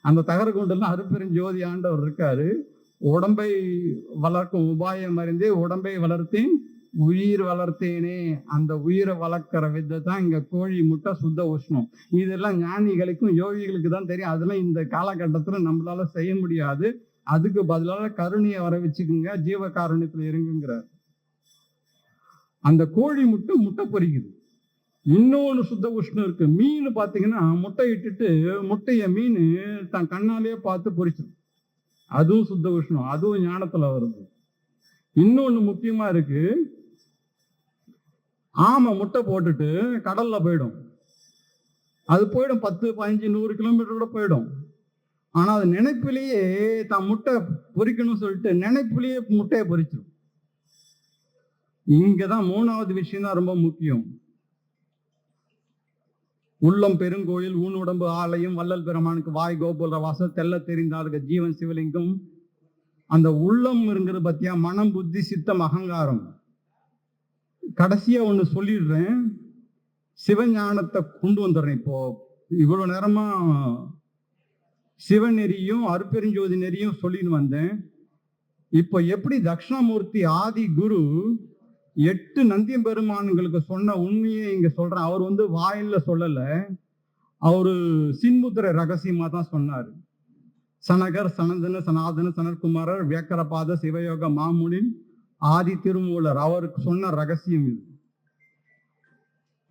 அந்த தகர குண்டுலாம் அருட்பெருஞ்சோதி ஆண்டவர் இருக்காரு. உடம்பை வளர்க்கும் உபாயம் அறிந்தே உடம்பை வளர்த்தேன் உயிர் வளர்த்தேனே. அந்த உயிரை வளர்க்கிற வித்தை தான் இங்க கோழி முட்டை சுத்த உஷ்ணம். இதெல்லாம் ஞானிகளுக்கும் யோகிகளுக்கு தான் தெரியும். அதெல்லாம் இந்த காலகட்டத்துல நம்மளால செய்ய முடியாது. அதுக்கு பதிலாக கருணையை வர வச்சுக்குங்க, ஜீவகாருண்யத்துல இருங்குங்கிறார். அந்த கோழி முட்டை பொரிக்குது. இன்னொன்னு சுத்த உஷ்ணம் இருக்கு. மீன் பாத்தீங்கன்னா முட்டை இட்டுட்டு முட்டைய மீன் தன் கண்ணாலேயே பார்த்து பொரிச்சிடும். அதுவும் சுத்த உஷ்ணம், அதுவும் ஞானத்துல வருது. இன்னொன்னு முக்கியமா இருக்கு. ஆமை முட்டை போட்டுட்டு கடல்ல போயிடும். அது போயிடும் 10, 15, 100 கிலோமீட்டர் கூட போயிடும். ஆனா அது நினைப்பிலேயே தான் முட்டை பொரிக்கணும்னு சொல்லிட்டு நினைப்பிலேயே முட்டையை பொரிச்சிடும். இங்கதான் 3வது விஷயம் தான் ரொம்ப முக்கியம். உள்ளம் பெருங்கோயில் ஊன் உடம்பு ஆலயம் வள்ளல் பெருமானுக்கு வாய் கோபுர வாசல் தெல்ல தெரிந்தார்கள் ஜீவன் சிவலிங்கம். அந்த உள்ளம் இருக்கிறது பத்தியா, மனம் புத்தி சித்தம் அகங்காரம். கடைசியா ஒண்ணு சொல்லிடுறேன், சிவஞானத்தை கொண்டு வந்துடுறேன். இப்போ இவ்வளவு நேரமா சிவநெறியும் அருட்பெருஞ்சோதி நெறியும் சொல்லின்னு வந்தேன். இப்போ எப்படி தட்சிணாமூர்த்தி ஆதி குரு 8 நந்தியம் பெருமான்களுக்கு சொன்ன உண்மையை இங்க சொல்றேன். அவர் வாயில சொல்லல, அவரு சின்முத்திரை ரகசியமா தான் சொன்னாரு. சனகர், சனந்தன, சனாதன, சனற்குமாரர், வியக்கரபாத, சிவயோக மாமுனின், ஆதி திருமூலர் அவருக்கு சொன்ன ரகசியம் இது.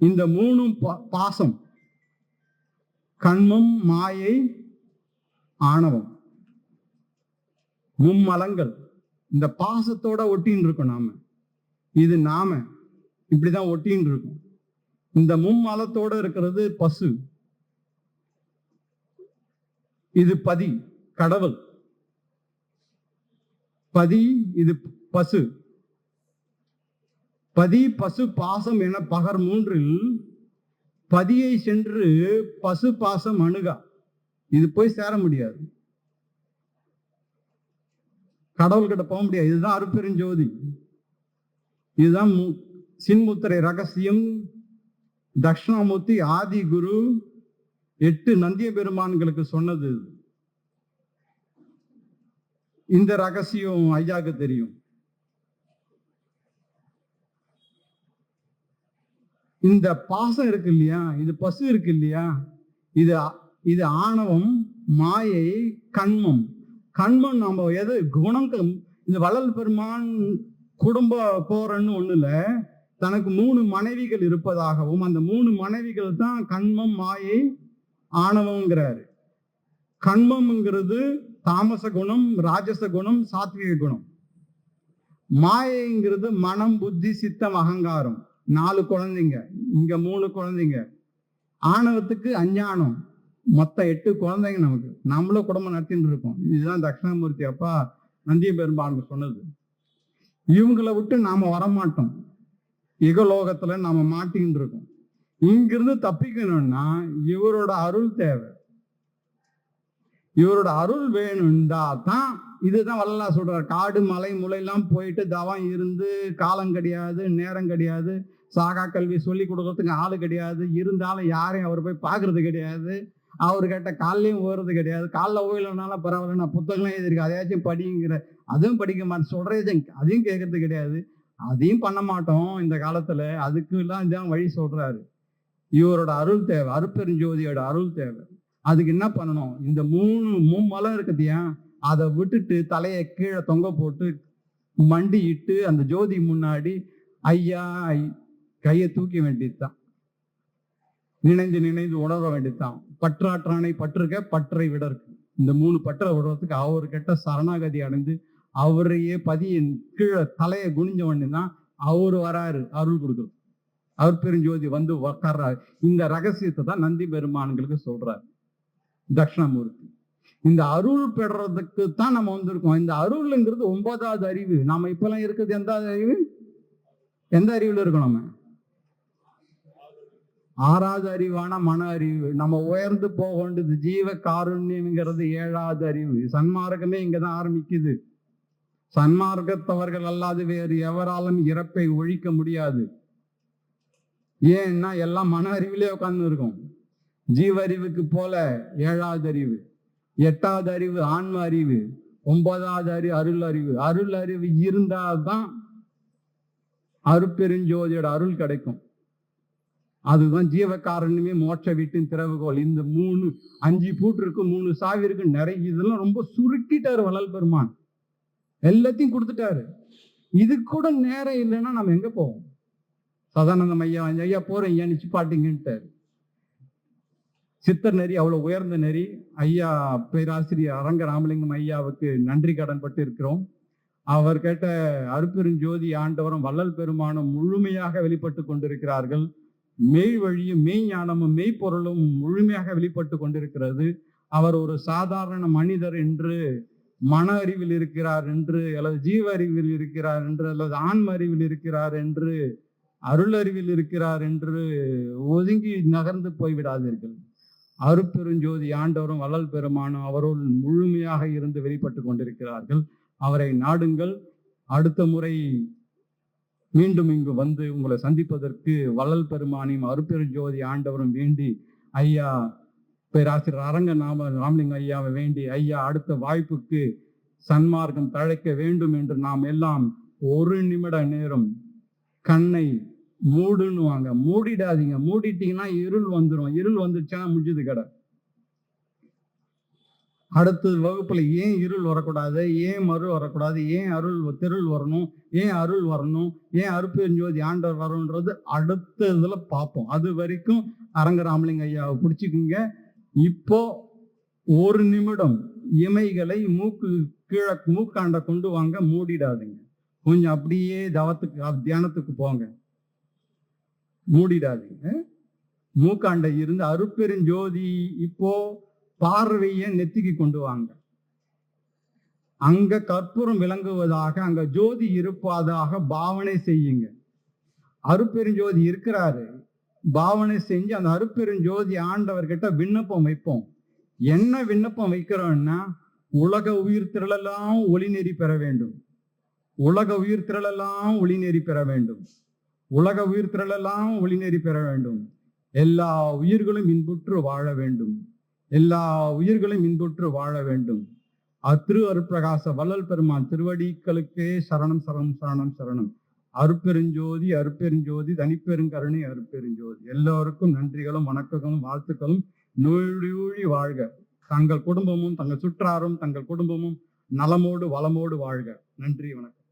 இந்த 3 பாசம், கண்மம், மாயை, ஆணவம், மும்மலங்கள், இந்த பாசத்தோட ஒட்டின்னு இருக்கோம் நாம. இது நாம இப்படிதான் ஒட்டின்னு இருக்கும். இந்த மும்மலத்தோட இருக்கிறது பசு, இது பதி, கடவுள். பதி, இது பசு. பதி, பசு, பாசம் என பகர் 3ல் பதியை சென்று பசு பாசம் அணுகா. இது போய் சேர முடியாது, கடவுள்கிட்ட போக முடியாது. இதுதான் அருட்பெருஞ்சோதி, இதுதான் சின்முத்திரை ரகசியம். தட்சிணாமூர்த்தி ஆதி குரு 8 நந்திய பெருமான்களுக்கு சொன்னது. இந்த ரகசியம் ஐயாவுக்கு தெரியும். இந்த பாசம் இருக்கு இல்லையா, இது பசு இருக்கு இல்லையா, இது ஆணவம், மாயை, கண்மம். கண்மம் நம்ம எது குணம். இந்த வள்ளல் பெருமான் குடும்ப கோரன்னு ஒண்ணுல தனக்கு 3 மனைவிகள் இருப்பதாகவும், அந்த 3 மனைவிகள் தான் கண்மம், மாயை, ஆணவம்ங்கிறாரு. கண்மம்ங்கிறது தாமச குணம், ராஜச குணம், சாத்விக குணம். மாயைங்கிறது மனம், புத்தி, சித்தம், அகங்காரம். 4 குழந்தைங்க, இங்க 3 குழந்தைங்க. ஆணவத்துக்கு அஞ்ஞானம், மொத்தம் 8 குழந்தைங்க நமக்கு. நம்மளும் குடும்பம் நடத்திட்டு இருக்கோம். இதுதான் தட்சிணாமூர்த்தி அப்பா நந்திய பெருமானுக்கு சொன்னது. இவங்களை விட்டு நாம வரமாட்டோம், இகலோகத்துல நாம மாட்டின்னு இருக்கோம். இங்கிருந்து தப்பிக்கணும்னா இவரோட அருள் தேவை. இவரோட அருள் வேணும்டா தான். இதுதான் வள்ளலார் சொல்றார். காடு மலை முளையெல்லாம் போயிட்டு தவம் இருந்து காலம் கிடையாது, நேரம் கிடையாது, சாகா கல்வி சொல்லி கொடுக்கறதுக்கு ஆளு கிடையாது, இருந்தாலும் யாரையும் அவர் போய் பார்க்கறது கிடையாது, அவர் கேட்ட காலையும் ஓடுறது கிடையாது. காலைல ஓயிலனாலும் பரவாயில்ல, நான் புத்தகம் எழுதியிருக்கேன், அதையாச்சும் படிங்கிற, அதுவும் படிக்க மாட்டேன், சொல்றது அதையும் கேட்கறது கிடையாது, அதையும் பண்ண மாட்டோம் இந்த காலத்துல. அதுக்கெல்லாம் இதான் வழி சொல்றாரு. இவரோட அருள் தேவை, அருட்பெருஞ்சோதியோட அருள் தேவை. அதுக்கு என்ன பண்ணணும்? இந்த 3 மும்மலம் இருக்குதியா, அதை விட்டுட்டு தலையை கீழே தொங்க போட்டு மண்டிட்டு அந்த ஜோதி முன்னாடி ஐயா கையை தூக்க வேண்டியதுதான், நினைந்து நினைந்து உணர வேண்டியதுதான். பற்றாற்றானை பற்றுக்க, பற்றை விட இருக்கு. இந்த 3 பற்றை விடுறதுக்கு அவர்கிட்ட சரணாகதி அடைந்து அவரையே பதியின் கீழே தலையை குனிஞ்ச உடனே தான் அவரு வராரு அருள் கொடுக்குறது. அருட்பெருஞ்சோதி உட்கார்றாரு. இந்த ரகசியத்தை தான் நந்தி பெருமான்களுக்கு சொல்றாரு தட்சிணாமூர்த்தி. இந்த அருள் பெறறதுக்கு தான் நம்ம வந்திருக்கோம். இந்த அருள்ங்கிறது 9வது அறிவு. நாம இப்பெல்லாம் இருக்குது எந்த அறிவு? எந்த அறிவுல இருக்கோம்? நம்ம 6வது அறிவான மன அறிவு. நம்ம உயர்ந்து போக வேண்டியது ஜீவ காருண்யம்ங்கிறது 7வது அறிவு. சன்மார்க்கமே இங்கதான் ஆரம்பிக்குது. சன்மார்க்கத்தவர்கள் அல்லாது வேறு எவராலும் இறப்பை ஒழிக்க முடியாது. ஏன்னா எல்லாம் மன அறிவிலே உட்கார்ந்து இருக்கும். ஜீவ அறிவுக்கு போல 7வது அறிவு, 8வது அறிவு ஆன்ம அறிவு, 9வது அறிவு அருள் அறிவு. அருள் அறிவு இருந்தால்தான் அருட்பெருஞ்சோதியோட அருள் கிடைக்கும். அதுதான் ஜீவகாரண்யமே மோட்ச வீட்டின் திறவுகோல். இந்த 5 பூட்டு இருக்கு, 3 சாவி இருக்கு, நிறைய. இதெல்லாம் ரொம்ப சுருக்கிட்டாரு வள்ளல் பெருமான், எல்லாத்தையும் கொடுத்துட்டாரு. இது கூட நேரம் இல்லைன்னா நம்ம எங்க போவோம்? சதானந்தம் ஐயா போறேன், ஏன் நிச்சுப்பாட்டிங்கன்ட்டாரு. சித்தர் நெறி அவ்வளவு உயர்ந்த நெறி. ஐயா பேராசிரியர் அரங்க ராமலிங்கம் ஐயாவுக்கு நன்றி கடன் பட்டு இருக்கிறோம். அவர் கேட்ட அருட்பெருஞ்சோதி ஆண்டவரும் வள்ளல் பெருமானும் முழுமையாக வெளிப்பட்டு கொண்டிருக்கிறார்கள். மெய் வழியும் மெய் ஞானமும் மெய்ப்பொருளும் முழுமையாக வெளிப்பட்டு கொண்டிருக்கிறது. அவர் ஒரு சாதாரண மனிதர் என்று, மன அறிவில் இருக்கிறார் என்று, அல்லது ஜீவ அறிவில் இருக்கிறார் என்று, அல்லது ஆன்ம அறிவில் இருக்கிறார் என்று, அருள் அறிவில் இருக்கிறார் என்று ஒதுங்கி நகர்ந்து போய்விடாதீர்கள். அருட்பெருஞ்சோதி ஆண்டவரும் வள்ளல் பெருமானும் அவரோடு முழுமையாக இருந்து வெளிப்பட்டு கொண்டிருக்கிறார்கள். அவரை நாடுங்கள். அடுத்த முறை மீண்டும் இங்கு வந்து உங்களை சந்திப்பதற்கு வள்ளல் பெருமானையும் அருட்பெருஞ்சோதி ஆண்டவரும் வேண்டி, ஐயா பேராசிரியர் அரங்க ராமலிங்க ஐயாவை வேண்டி, ஐயா அடுத்த வாய்ப்புக்கு சன்மார்க்கம் தழைக்க வேண்டும் என்று நாம் எல்லாம் 1 நிமிட நேரம் கண்ணை மூடுன்னுவாங்க. மூடிடாதீங்க. மூடிட்டீங்கன்னா இருள் வந்துடும். இருள் வந்துச்சுன்னா முடிஞ்சது கடை. அடுத்த வகுப்புல ஏன் இருள் வரக்கூடாது, ஏன் மறு வரக்கூடாது, ஏன் திருள் வரணும், ஏன் அருள் வரணும், ஏன் அருட்பெருஞ்சோதி ஆண்டவர் வரணுன்றது அடுத்த இதுல பார்ப்போம். அது வரைக்கும் அரங்கராமலிங்க ஐயாவை பிடிச்சிக்குங்க. இப்போ 1 நிமிடம் இமைகளை மூக்காண்ட கொண்டு வாங்க, மூடிடாதீங்க. கொஞ்சம் அப்படியே தியானத்துக்கு போங்க, மூடிடாதீங்க. மூக்காண்ட இருந்து அருட்பெருஞ்சோதி இப்போ பார்வையை நெத்திக்கு கொண்டு வாங்க. அங்க கற்பூரம் விளங்குவதாக, அங்க ஜோதி இருப்பதாக பாவனை செய்யுங்க. அருட்பெருஞ்சோதி இருக்கிறாரு, பாவனை செஞ்சு அந்த அருட்பெருஞ்சோதி ஆண்டவர்கிட்ட விண்ணப்பம் வைப்போம். என்ன விண்ணப்பம் வைக்கிறோம்னா, உலக உயிர் திரளெல்லாம் ஒளிநெறி பெற வேண்டும். உலக உயிர் திரளெல்லாம் ஒளிநெறி பெற வேண்டும். உலக உயிர் திரளெல்லாம் ஒளிநெறி பெற வேண்டும். எல்லா உயிர்களும் இன்புற்று வாழ வேண்டும். எல்லா உயிர்களும் இன்புற்று வாழ வேண்டும். திரு அருட்பிரகாச வள்ளல் பெருமான் திருவடிகளுக்கே சரணம் சரணம் சரணம் சரணம். அருட்பெருஞ்சோதி அருட்பெருஞ்சோதி தனிப்பெருங்கருணை அருட்பெருஞ்சோதி. எல்லோருக்கும் நன்றிகளும் வணக்கங்களும் வாழ்த்துக்களும். நூழி வாழ்க. தங்கள் குடும்பமும் தங்கள் சுற்றாரும் தங்கள் குடும்பமும் நலமோடு வளமோடு வாழ்க. நன்றி, வணக்கம்.